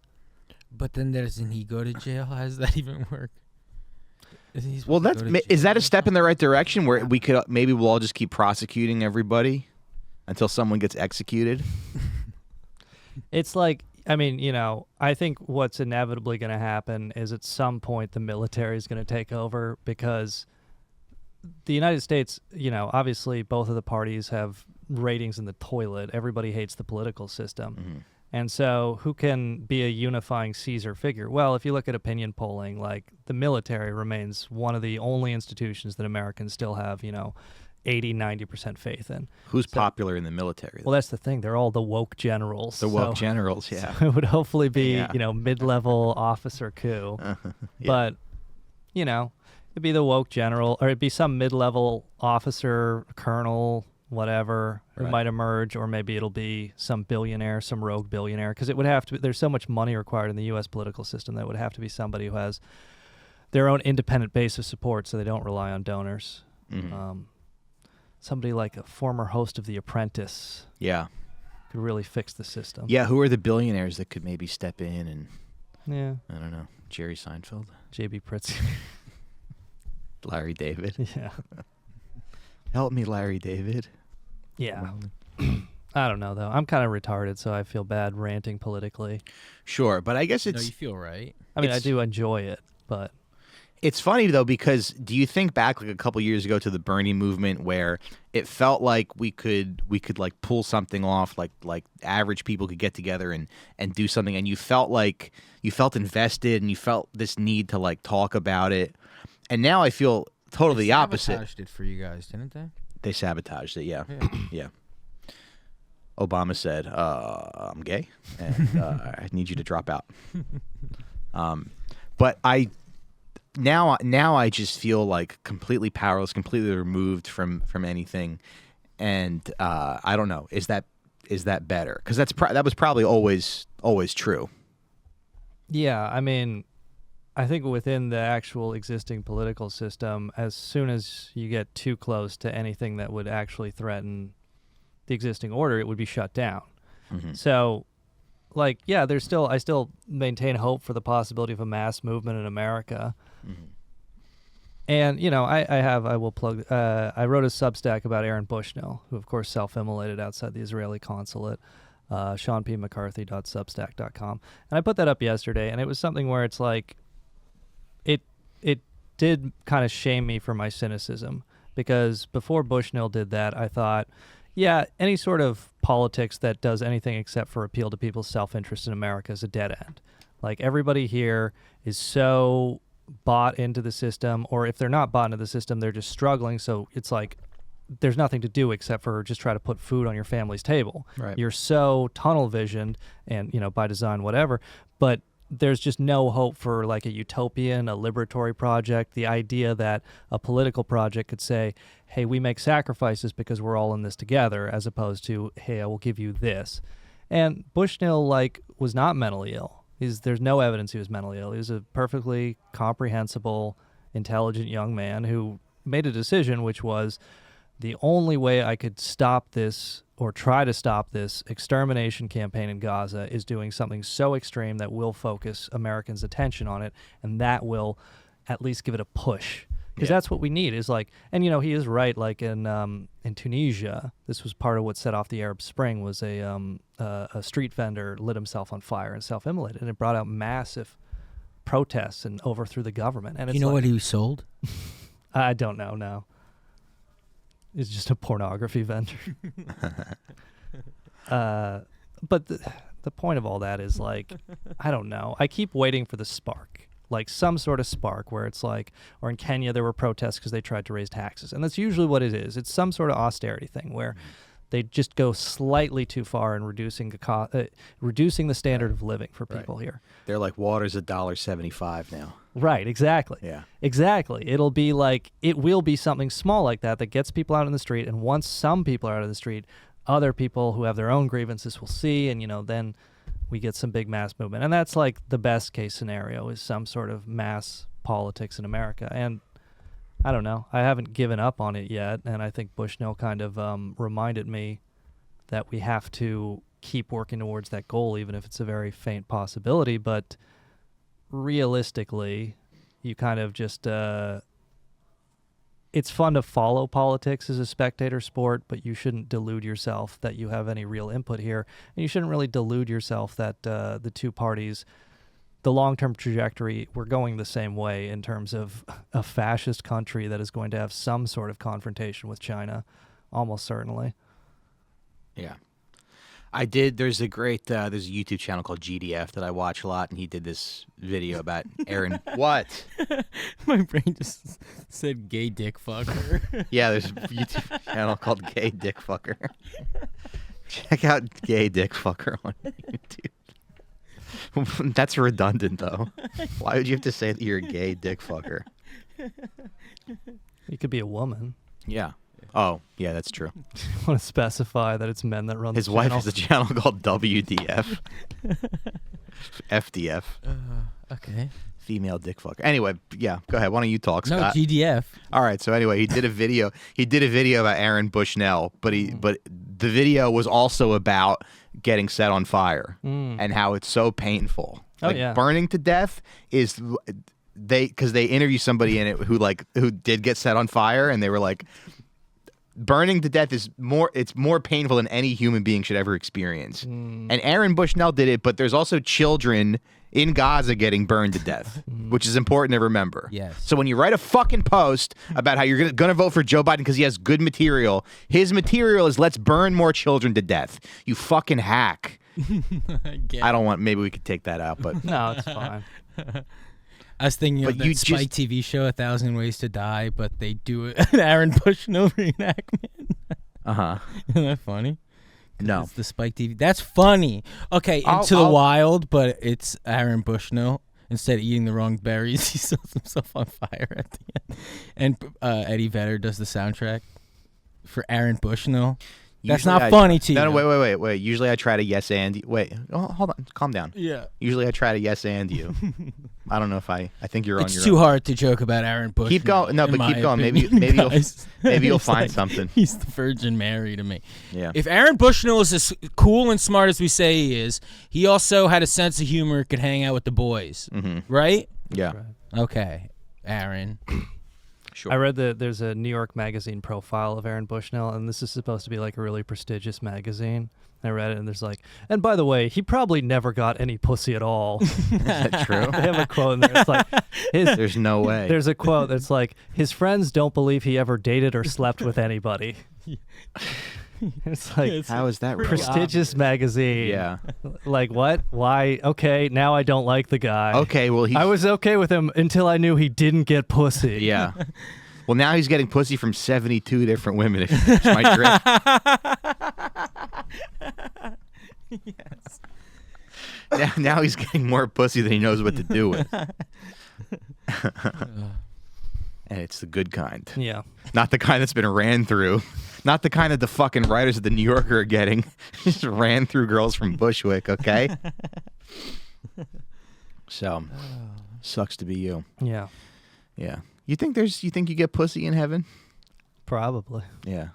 But then doesn't he go to jail? How does that even work? Well, is that a step in the right direction where we could maybe we'll all just keep prosecuting everybody until someone gets executed? It's like, I mean, I think what's inevitably going to happen is at some point the military is going to take over because the United States, obviously both of the parties have ratings in the toilet. Everybody hates the political system. Mm-hmm. And so who can be a unifying Caesar figure? Well, if you look at opinion polling, like the military remains one of the only institutions that Americans still have, 80, 90% faith in. Who's popular in the military? Well, that's the thing. They're all the woke generals. The woke generals, yeah. So it would hopefully be, mid-level officer coup. Yeah. But, it'd be the woke general, or it'd be some mid-level officer, colonel, whatever, who Right. might emerge, or maybe it'll be some billionaire, some rogue billionaire, because it would have to be, there's so much money required in the U.S. political system that it would have to be somebody who has their own independent base of support so they don't rely on donors. Mm-hmm. Somebody like a former host of The Apprentice Yeah. could really fix the system. Yeah, who are the billionaires that could maybe step in and, Yeah. I don't know, Jerry Seinfeld? J.B. Pritzker. Larry David? Yeah. Help me, Larry David. Yeah. I don't know, though. I'm kind of retarded, so I feel bad ranting politically. Sure, but I guess No, it's... you feel right. I mean, I It's- do enjoy it, but... It's funny though because do you think back like a couple years ago to the Bernie movement where it felt like we could like pull something off like average people could get together and do something and you felt invested and you felt this need to like talk about it, and now I feel totally the opposite. Sabotaged it for you guys, didn't they? They sabotaged it, yeah. Yeah. Yeah. Obama said, I'm gay and I need you to drop out. But Now I just feel like completely powerless, completely removed from anything, and I don't know. Is that better? Because that was probably always true. Yeah, I mean, I think within the actual existing political system, as soon as you get too close to anything that would actually threaten the existing order, it would be shut down. Mm-hmm. So, like, yeah, I still maintain hope for the possibility of a mass movement in America. Mm-hmm. And, I will plug, I wrote a Substack about Aaron Bushnell, who of course self-immolated outside the Israeli consulate, seanpmccarthy.substack.com. And I put that up yesterday, and it was something where it's like, it did kind of shame me for my cynicism, because before Bushnell did that, I thought, yeah, any sort of politics that does anything except for appeal to people's self-interest in America is a dead end. Like, everybody here is so bought into the system, or if they're not bought into the system, they're just struggling. So it's like there's nothing to do except for just try to put food on your family's table. Right. You're so tunnel visioned and, by design, whatever, but there's just no hope for like a utopian, a liberatory project. The idea that a political project could say, hey, we make sacrifices because we're all in this together, as opposed to, hey, I will give you this. And Bushnell was not mentally ill. There's no evidence he was mentally ill. He was a perfectly comprehensible, intelligent young man who made a decision, which was the only way I could stop this or try to stop this extermination campaign in Gaza is doing something so extreme that will focus Americans' attention on it, and that will at least give it a push. Because that's what we need is like, and you know, he is right. Like in Tunisia, this was part of what set off the Arab Spring. Was a street vendor lit himself on fire and self-immolated, and it brought out massive protests and overthrew the government. And it's You know like, what he sold? I don't know. No, it's just a pornography vendor. But the point of all that is like, I don't know. I keep waiting for the spark. Like some sort of spark where it's like, or in Kenya there were protests because they tried to raise taxes, and that's usually what it is. It's some sort of austerity thing where they just go slightly too far in reducing the standard of living for people here. They're like, water's $1.75 now. Right, exactly. Yeah, exactly. It'll be like, it will be something small like that that gets people out in the street, and once some people are out of the street, other people who have their own grievances will see, and you know, then we get some big mass movement. And that's like the best case scenario is some sort of mass politics in America. And I don't know. I haven't given up on it yet. And I think Bushnell kind of reminded me that we have to keep working towards that goal, even if it's a very faint possibility. But realistically, you kind of just... it's fun to follow politics as a spectator sport, but you shouldn't delude yourself that you have any real input here. And you shouldn't really delude yourself that the two parties, the long-term trajectory, we're going the same way in terms of a fascist country that is going to have some sort of confrontation with China, almost certainly. yeah. I did. There's a YouTube channel called GDF that I watch a lot, and he did this video about Aaron. What? My brain just said gay dick fucker. Yeah, there's a YouTube channel called Gay Dick Fucker. Check out Gay Dick Fucker on YouTube. That's redundant, though. Why would you have to say that you're a gay dick fucker? You could be a woman. Yeah. Oh, yeah, that's true. I want to specify that it's men that run His the wife channel. has a channel called WDF. FDF. Okay. Female dick fucker. Anyway, yeah, go ahead. Why don't you talk, No, Scott? GDF. All right. So anyway, he did a video. He did a video about Aaron Bushnell, but the video was also about getting set on fire and how it's so painful. Oh, Like, yeah. burning to death is because they interviewed somebody in it who did get set on fire, and they were like, burning to death is more painful than any human being should ever experience. And Aaron Bushnell did it, but there's also children in Gaza getting burned to death, which is important to remember. Yes. So when you write a fucking post about how you're gonna vote for Joe Biden because he has good material, his material is let's burn more children to death. You fucking hack. I don't want. Maybe we could take that out, but No, it's fine. I was thinking But of you that Spike TV show, 1,000 Ways to Die, but they do an Aaron Bushnell reenactment. Isn't that funny? No. It's the Spike TV. That's funny. Okay, Into the Wild, but it's Aaron Bushnell. Instead of eating the wrong berries, he sets himself on fire at the end. And Eddie Vedder does the soundtrack for Aaron Bushnell. That's Usually not funny to you. No, wait. Usually I try to yes and you. Wait, hold on. Calm down. Yeah. Usually I try to yes and you. I don't know if I think you're on It's your too own. hard to joke about Aaron Bushnell. Keep going. No, in but my keep going. opinion, Maybe guys. you'll It's find like, something. He's the Virgin Mary to me. Yeah. If Aaron Bushnell is as cool and smart as we say he is, he also had a sense of humor, could hang out with the boys. Right? Yeah. Okay. Aaron. Sure. I read that there's a New York Magazine profile of Aaron Bushnell, and this is supposed to be like a really prestigious magazine. I read it, and there's like, and by the way, he probably never got any pussy at all. Is that true? They have a quote in there. It's like, There's no way. there's a quote that's like, his friends don't believe he ever dated or slept with anybody. It's like, How is that right? prestigious magazine. Yeah. Like, what? Why? Okay, now I don't like the guy. Okay. Well, I was okay with him until I knew he didn't get pussy. Yeah. Well, now he's getting pussy from 72 different women. If you catch my drift. Yes. Now he's getting more pussy than he knows what to do with. And it's the good kind. Yeah. Not the kind that's been ran through. Not the kind that the fucking writers of the New Yorker are getting. Just ran through girls from Bushwick, okay? So, sucks to be you. Yeah. Yeah. You think you get pussy in heaven? Probably. Yeah.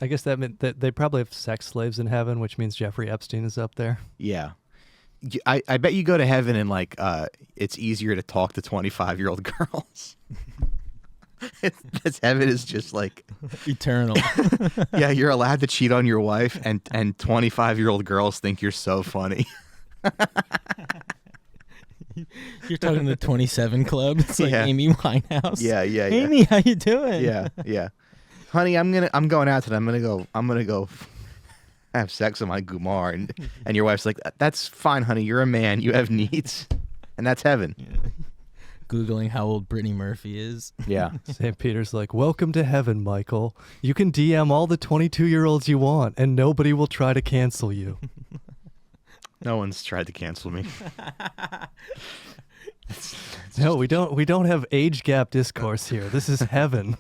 I guess that meant that they probably have sex slaves in heaven, which means Jeffrey Epstein is up there. Yeah. I bet you go to heaven and like it's easier to talk to 25-year-old girls. This heaven is just like Eternal. yeah, you're allowed to cheat on your wife, and 25-year-old girls think you're so funny. You're talking to the 27 Club. It's like Yeah. Amy Winehouse. Yeah. Amy, how you doing? Yeah. Honey, I'm going out today. I'm gonna go have sex with my Gumar, and your wife's like, that's fine, honey. You're a man. You have needs, and that's heaven. Googling how old Brittany Murphy is. Yeah. St. Peter's like, welcome to heaven, Michael. You can DM all the 22-year-olds you want, and nobody will try to cancel you. No one's tried to cancel me. No, we don't have age gap discourse here. This is heaven.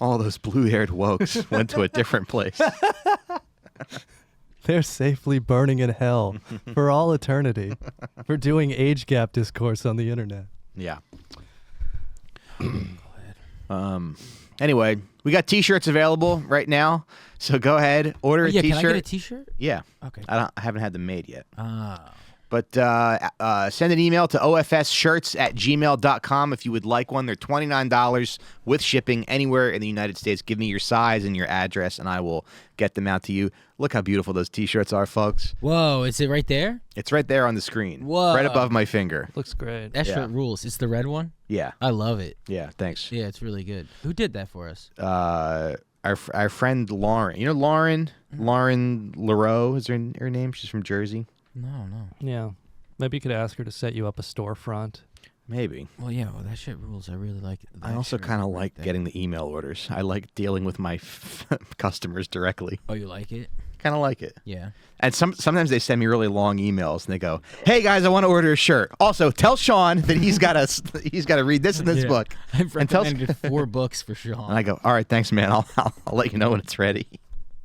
All those blue-haired wokes went to a different place. They're safely burning in hell for all eternity for doing age gap discourse on the internet. Yeah. Anyway, we got T-shirts available right now, so go ahead, order a Yeah, T-shirt. can I get a T-shirt? Yeah. Okay. I haven't had them made yet. Ah. But send an email to ofsshirts@gmail.com if you would like one. They're $29 with shipping anywhere in the United States. Give me your size and your address, and I will get them out to you. Look how beautiful those T-shirts are, folks. Whoa, is it right there? It's right there on the screen. Whoa. Right above my finger. Looks great. That Yeah. shirt rules. It's the red one? Yeah. I love it. Yeah, thanks. Yeah, it's really good. Who did that for us? Our friend Lauren. You know Lauren? Lauren LaRoe is her name. She's from Jersey. No. Yeah. Maybe you could ask her to set you up a storefront. Maybe. Well, yeah, that shit rules. I really like it. I also kind of like getting the email orders. I like dealing with my customers directly. Oh, you like it? Kind of like it. Yeah. And sometimes they send me really long emails, and they go, "Hey guys, I want to order a shirt. Also, tell Sean that he's got to read this in this Yeah. book." I've And tell- recommended 4 books for Sean. And I go, "All right, thanks, man. I'll let you know when it's ready."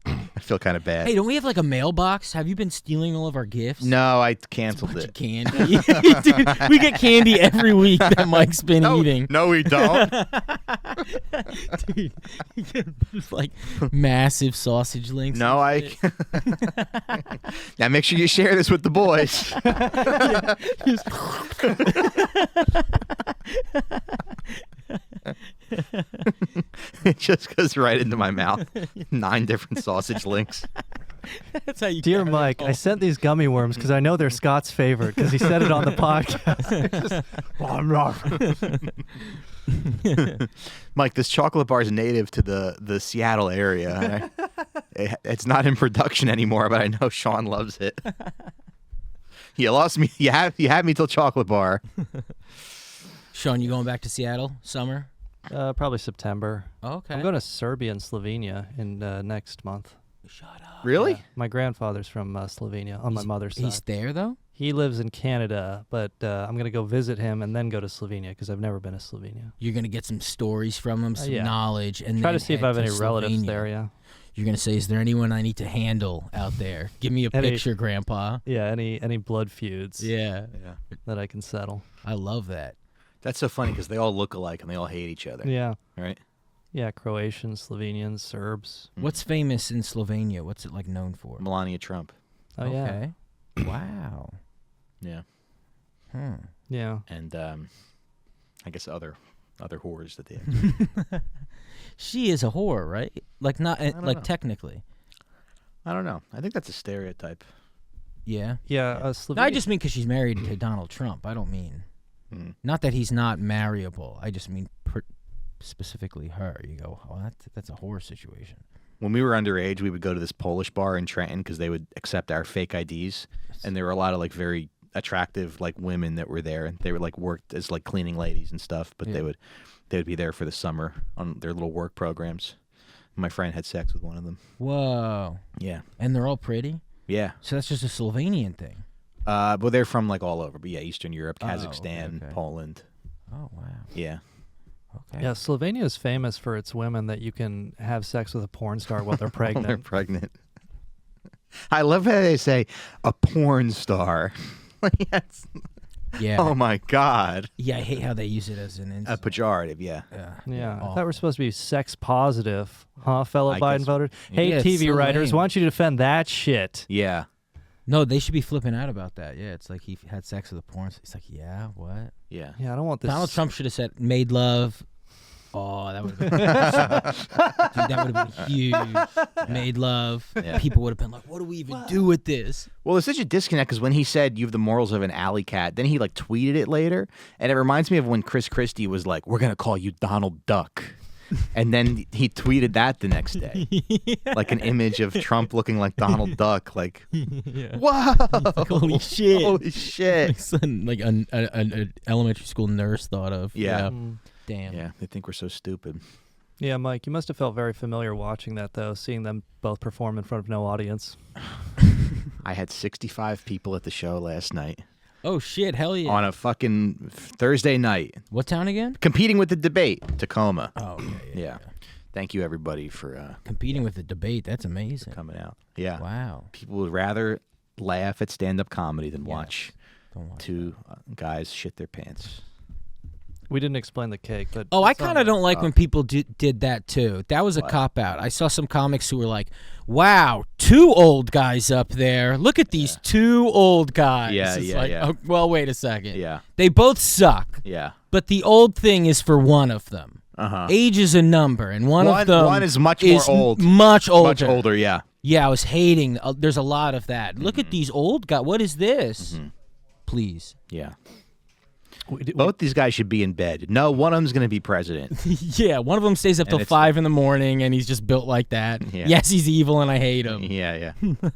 I feel kind of bad. Hey, don't we have like a mailbox? Have you been stealing all of our gifts? No, I canceled Bunch it. of candy. Dude, we get candy every week that Mike's been eating. No, we don't. Dude, just like massive sausage links. No, and shit. Now make sure you share this with the boys. It just goes right into my mouth. 9 different sausage links. That's how you. Dear carry Mike, it I sent these gummy worms because I know they're Scott's favorite because he said it on the podcast. Mike, this chocolate bar is native to the Seattle area. It's not in production anymore, but I know Sean loves it. You lost me. You had me till chocolate bar. Sean, you going back to Seattle summer? Probably September. Oh, okay. I'm going to Serbia and Slovenia in next month. Shut up. Really? Yeah. My grandfather's from Slovenia on my mother's side. He's there though. He lives in Canada, but I'm going to go visit him and then go to Slovenia because I've never been to Slovenia. You're gonna get some stories from him, some Yeah. knowledge, and Try then to see if head I have to any relatives Slovenia. there, yeah. You're gonna say, "Is there anyone I need to handle out there? Give me a Any- picture, Grandpa." Yeah, any blood feuds Yeah, that I can settle. I love that. That's so funny because they all look alike and they all hate each other. Yeah. Right? Yeah, Croatians, Slovenians, Serbs. What's famous in Slovenia? What's it like known for? Melania Trump. Oh, yeah. Okay. Wow. Yeah. Yeah. And I guess other whores that they have. She is a whore, right? Like not don't like know. technically. I don't know. I think that's a stereotype. Yeah. Yeah, No, Slovenia. I just mean because she's married to Donald Trump. I don't mean not that he's not marryable. I just mean specifically her. You go, oh, that's a whore situation. When we were underage, we would go to this Polish bar in Trenton because they would accept our fake IDs, and there were a lot of like very attractive like women that were there. They were like worked as like cleaning ladies and stuff, but they would be there for the summer on their little work programs. My friend had sex with one of them. Whoa. Yeah, And they're all pretty. yeah. So that's just a Slovenian thing. But they're from like all over. But yeah, Eastern Europe, Oh, Kazakhstan, okay. Poland. Oh wow. Yeah. Okay. Yeah, Slovenia is famous for its women that you can have sex with a porn star while they're While they're pregnant. pregnant. I love how they say a porn star. Like, Yeah. Oh my God. Yeah, I hate how they use it as an A insult. pejorative, yeah. Yeah, I awful. thought we're supposed to be sex positive, huh, fellow I Biden guess- voters? Hey, Yeah, it's TV so writers, lame. why don't you defend that shit? Yeah. No, they should be flipping out about that. Yeah, it's like he had sex with a porn. It's like, yeah, what? Yeah. Yeah, I don't want this. Donald Trump should have said made love. Oh, that would have been dude, that would have been huge. Made love. Yeah. People would have been like, what do we even do with this? Well, there's such a disconnect because when he said you have the morals of an alley cat, then he like tweeted it later, and it reminds me of when Chris Christie was like, "We're gonna call you Donald Duck," and then he tweeted that the next day, like an image of Trump looking like Donald Duck, like, "Whoa, Holy shit. holy shit!" Like an elementary school nurse thought of. Yeah. Damn. Yeah, they think we're so stupid. Yeah, Mike, you must have felt very familiar watching that, though, seeing them both perform in front of no audience. I had 65 people at the show last night Oh shit! Hell yeah. on a fucking Thursday night, What town again? competing with the debate, Tacoma. Oh yeah. Yeah. Thank you, everybody, for Competing with the debate. That's amazing. coming out. Yeah. Wow. People would rather laugh at stand-up comedy than watch Don't watch two guys shit their pants. We didn't explain the cake, but Oh, I it's on kind of there. don't like when people did that too. That was a cop-out. I saw some comics who were like, wow, two old guys up there. Look at these two old guys. Yeah, It's yeah, like, yeah. oh, well, wait a second. Yeah. They both suck, Yeah. but the old thing is for one of them. Uh-huh. Age is a number, and one of them one is much more old. Much older. Much older, yeah. Yeah, I was hating. There's a lot of that. Look at these old guys. What is this? Please. Yeah. We did- Both these guys should be in bed. No, one of them's going to be president. Yeah, one of them stays up And till it's- 5 in the morning, and he's just built like that. Yeah. Yes, he's evil, and I hate him. Yeah, yeah.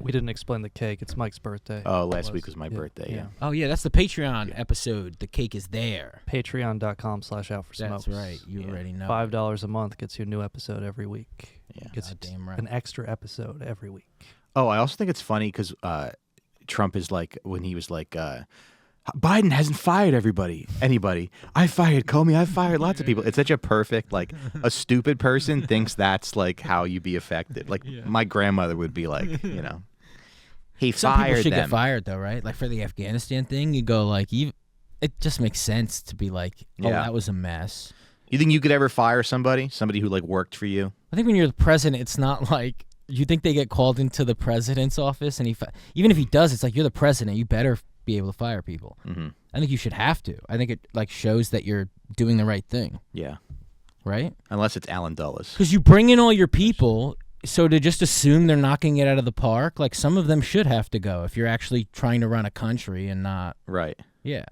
We didn't explain the cake. It's Mike's birthday. Oh, last week was my birthday, yeah. Oh yeah, that's the Patreon episode. The cake is there. Patreon.com/outforsmokes. That's right. You already know. $5 a month gets you a new episode every week. Yeah. Gets Goddamn right. an extra episode every week. Oh, I also think it's funny because Trump is like, when he was like, Biden hasn't fired anybody. I fired Comey. I fired lots of people. It's such a perfect, like, a stupid person thinks that's like how you be effective. Like, my grandmother would be like, you know, he Some people fired should them. get fired though, right? Like for the Afghanistan thing, you go like, it just makes sense to be like, oh, Yeah. that was a mess. You think you could ever fire somebody who like worked for you? I think when you're the president, it's not like you think they get called into the president's office, and even if he does, it's like you're the president. You better be able to fire people. Mm-hmm. I think you should have to. I think it like shows that you're doing the right thing, Yeah. right? Unless it's Alan Dulles. Because you bring in all your people, so to just assume they're knocking it out of the park, like some of them should have to go if you're actually trying to run a country and not. Right. Yeah.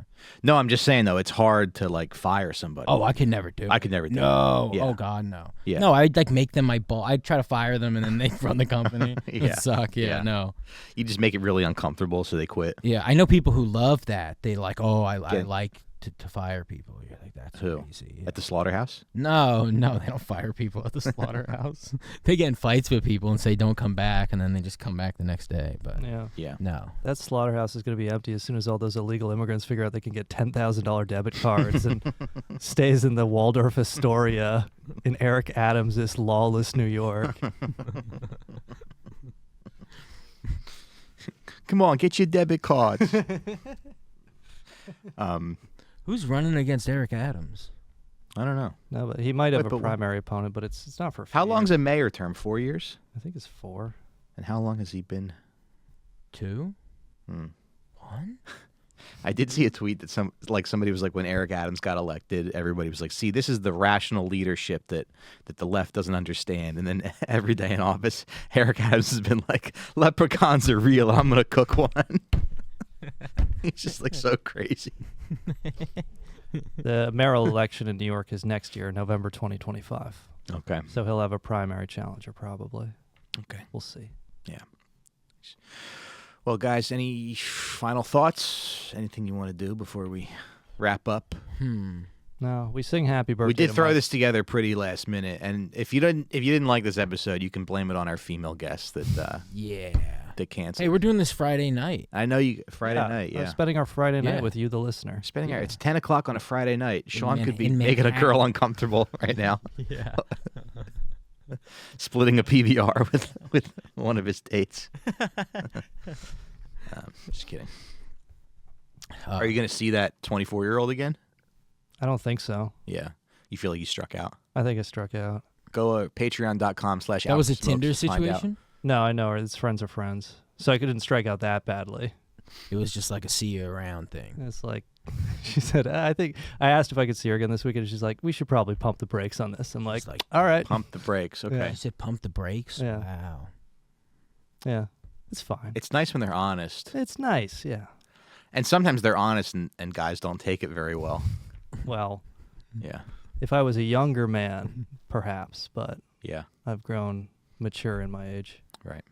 No, I'm just saying, though, it's hard to, like, fire somebody. Oh, I could never do it. I could never do it. No. Yeah. Oh God, no. Yeah. No, I'd like make them my boss. I'd try to fire them and then they run the company. Yeah. It'd suck. Yeah, Yeah. No. You just make it really uncomfortable so they quit. Yeah, I know people who love that. They like, oh, I Yeah. like to fire people. You're like, that's Who? crazy. At the slaughterhouse? No, they don't fire people at the slaughterhouse. They get in fights with people and say don't come back, and then they just come back the next day. But Yeah. Yeah. no. That slaughterhouse is going to be empty as soon as all those illegal immigrants figure out they can get $10,000 debit cards and stays in the Waldorf Astoria in Eric Adams' lawless New York. Come on, get your debit cards. Who's running against Eric Adams? I don't know. No, but he might have Wait, a but primary opponent, but it's not for How fear. long's a mayor term? 4 years? I think it's 4. And how long has he been? 2? Hmm. 1? I did see a tweet that somebody was like, when Eric Adams got elected, everybody was like, see, this is the rational leadership that the left doesn't understand. And then every day in office, Eric Adams has been like, leprechauns are real. I'm going to cook one. He's just like so crazy. The mayoral election in New York is next year, November 2025. Okay. So he'll have a primary challenger probably. Okay. We'll see. Yeah. Well, guys, any final thoughts? Anything you want to do before we wrap up? No, we sing happy birthday. We did to throw Mike. this together pretty last minute, and if you didn't like this episode, you can blame it on our female guest that Yeah. that canceled. Hey, we're doing this Friday night. I know you Friday night. We're Yeah. spending our Friday night Yeah. with you, the listener. Spending our, it's 10 o'clock on a Friday night. Sean could be in making a Manhattan. girl uncomfortable right now, Yeah. splitting a PBR with one of his dates. Just kidding. Are you going to see that 24-year-old again? I don't think so. Yeah. You feel like you struck out? I think I struck out. Go to patreon.com/. That was a Tinder situation? No, I know her. It's friends are friends. So I couldn't strike out that badly. It was just like a see you around thing. It's like, she said, I asked if I could see her again this weekend. She's like, we should probably pump the brakes on this. I'm like, all right. Pump the brakes. Okay. You said pump the brakes? Yeah. Wow. Yeah. It's fine. It's nice when they're honest. It's nice. Yeah. And sometimes they're honest and guys don't take it very well. Well, Yeah. if I was a younger man, perhaps, but Yeah. I've grown mature in my age. Right.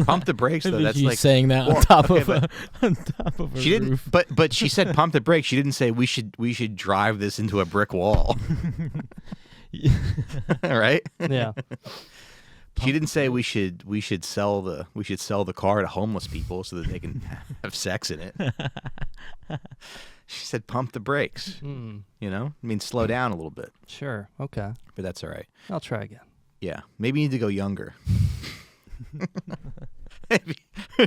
Pump the brakes though. That's you like saying that on Well, top okay, of on top of a she didn't. roof. But she said pump the brakes. She didn't say we should drive this into a brick wall. Right? Yeah. She didn't say we should sell the car to homeless people so that they can have sex in it. She said pump the brakes. Mm, You know, I mean slow down a little bit, sure. Okay. but that's all right. I'll try again. Yeah, maybe you need to go younger. Maybe.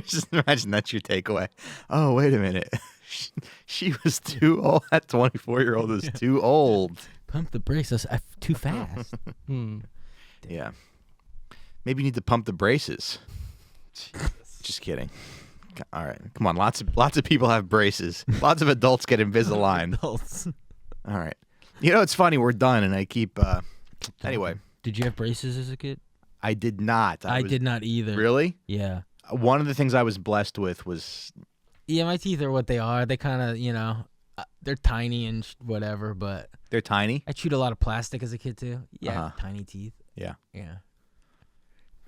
Just imagine that's your takeaway. Oh, wait a minute. She was too old. That 24-year-old was too old. Pump the brakes. That's too fast. Hmm. Yeah. Maybe you need to pump the braces. Just kidding. All right. Come on. Lots of people have braces. Lots of adults get Invisalign. Adults. All right. You know, it's funny. We're done, and I keep. Anyway, Did you have braces as a kid? I did not. I did not either. Really? Yeah. One of the things I was blessed with was. Yeah, my teeth are what they are. They kind of, they're tiny and whatever, but They're tiny. I chewed a lot of plastic as a kid too. Yeah, Uh-huh. tiny teeth. Yeah. Yeah.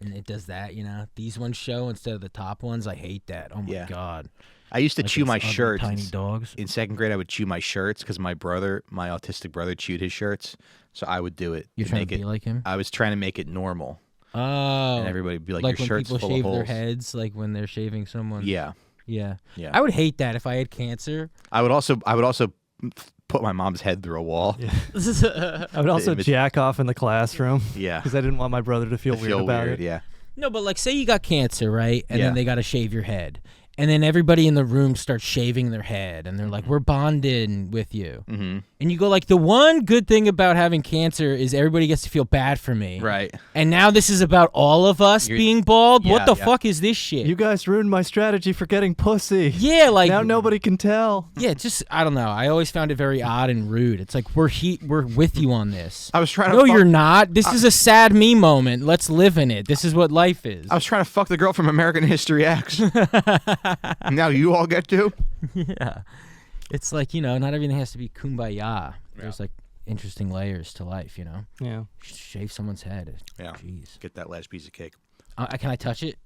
And it does that, These ones show instead of the top ones. I hate that. Oh my Yeah. God. I used to Like chew it's my ugly, shirts. Tiny dogs. In second grade, I would chew my shirts because my autistic brother, chewed his shirts. So I would do it. You're trying to be like him? I was trying to make it normal, Oh. and everybody would be like, like "Your when shirt's people full shave of their holes." heads, like when they're shaving someone. Yeah, Yeah. yeah. I would hate that if I had cancer. I would also put my mom's head through a wall. Yeah. I would also jack off in the classroom Yeah, because I didn't want my brother to feel I weird about it. Yeah, No, but like say you got cancer, right? And Yeah. then they got to shave your head. And then everybody in the room starts shaving their head and they're like, "We're bonded with you." mm-hmm. And you go like, "The one good thing about having cancer is everybody gets to feel bad for me." Right. And now this is about all of us You're- being bald? What yeah, the yeah. fuck is this shit? You guys ruined my strategy for getting pussy. yeah, like Now nobody can tell. yeah, just I don't know. I always found it very odd and rude. It's like we're with you on this. I was trying to. No, you're not. This is a sad me moment. Let's live in it. This is what life is. I was trying to fuck the girl from American History X. Now you all get to. Yeah. It's like, not everything has to be kumbaya. There's like interesting layers to life, Yeah. Shave someone's head. Yeah. Jeez. Get that last piece of cake. Can I touch it?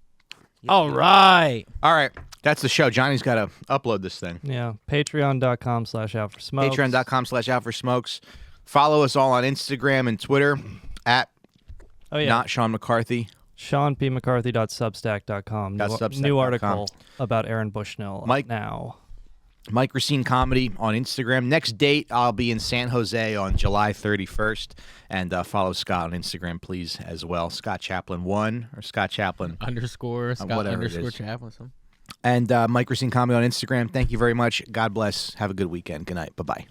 All right. All right, that's the show. Johnny's got to upload this thing. Yeah. Patreon.com/outforsmokes. Patreon.com/outforsmokes. Follow us all on Instagram and Twitter at not Sean McCarthy. SeanPMcCarthy.substack.com. New article about Aaron Bushnell now. Mike Recine Comedy on Instagram. Next date, I'll be in San Jose on July 31st. And follow Scott on Instagram, please, as well. Scott Chaplain 1 or Scott Chaplain. Underscore Scott whatever it underscore is. Chaplain. Something. And Mike Recine Comedy on Instagram. Thank you very much. God bless. Have a good weekend. Good night. Bye-bye.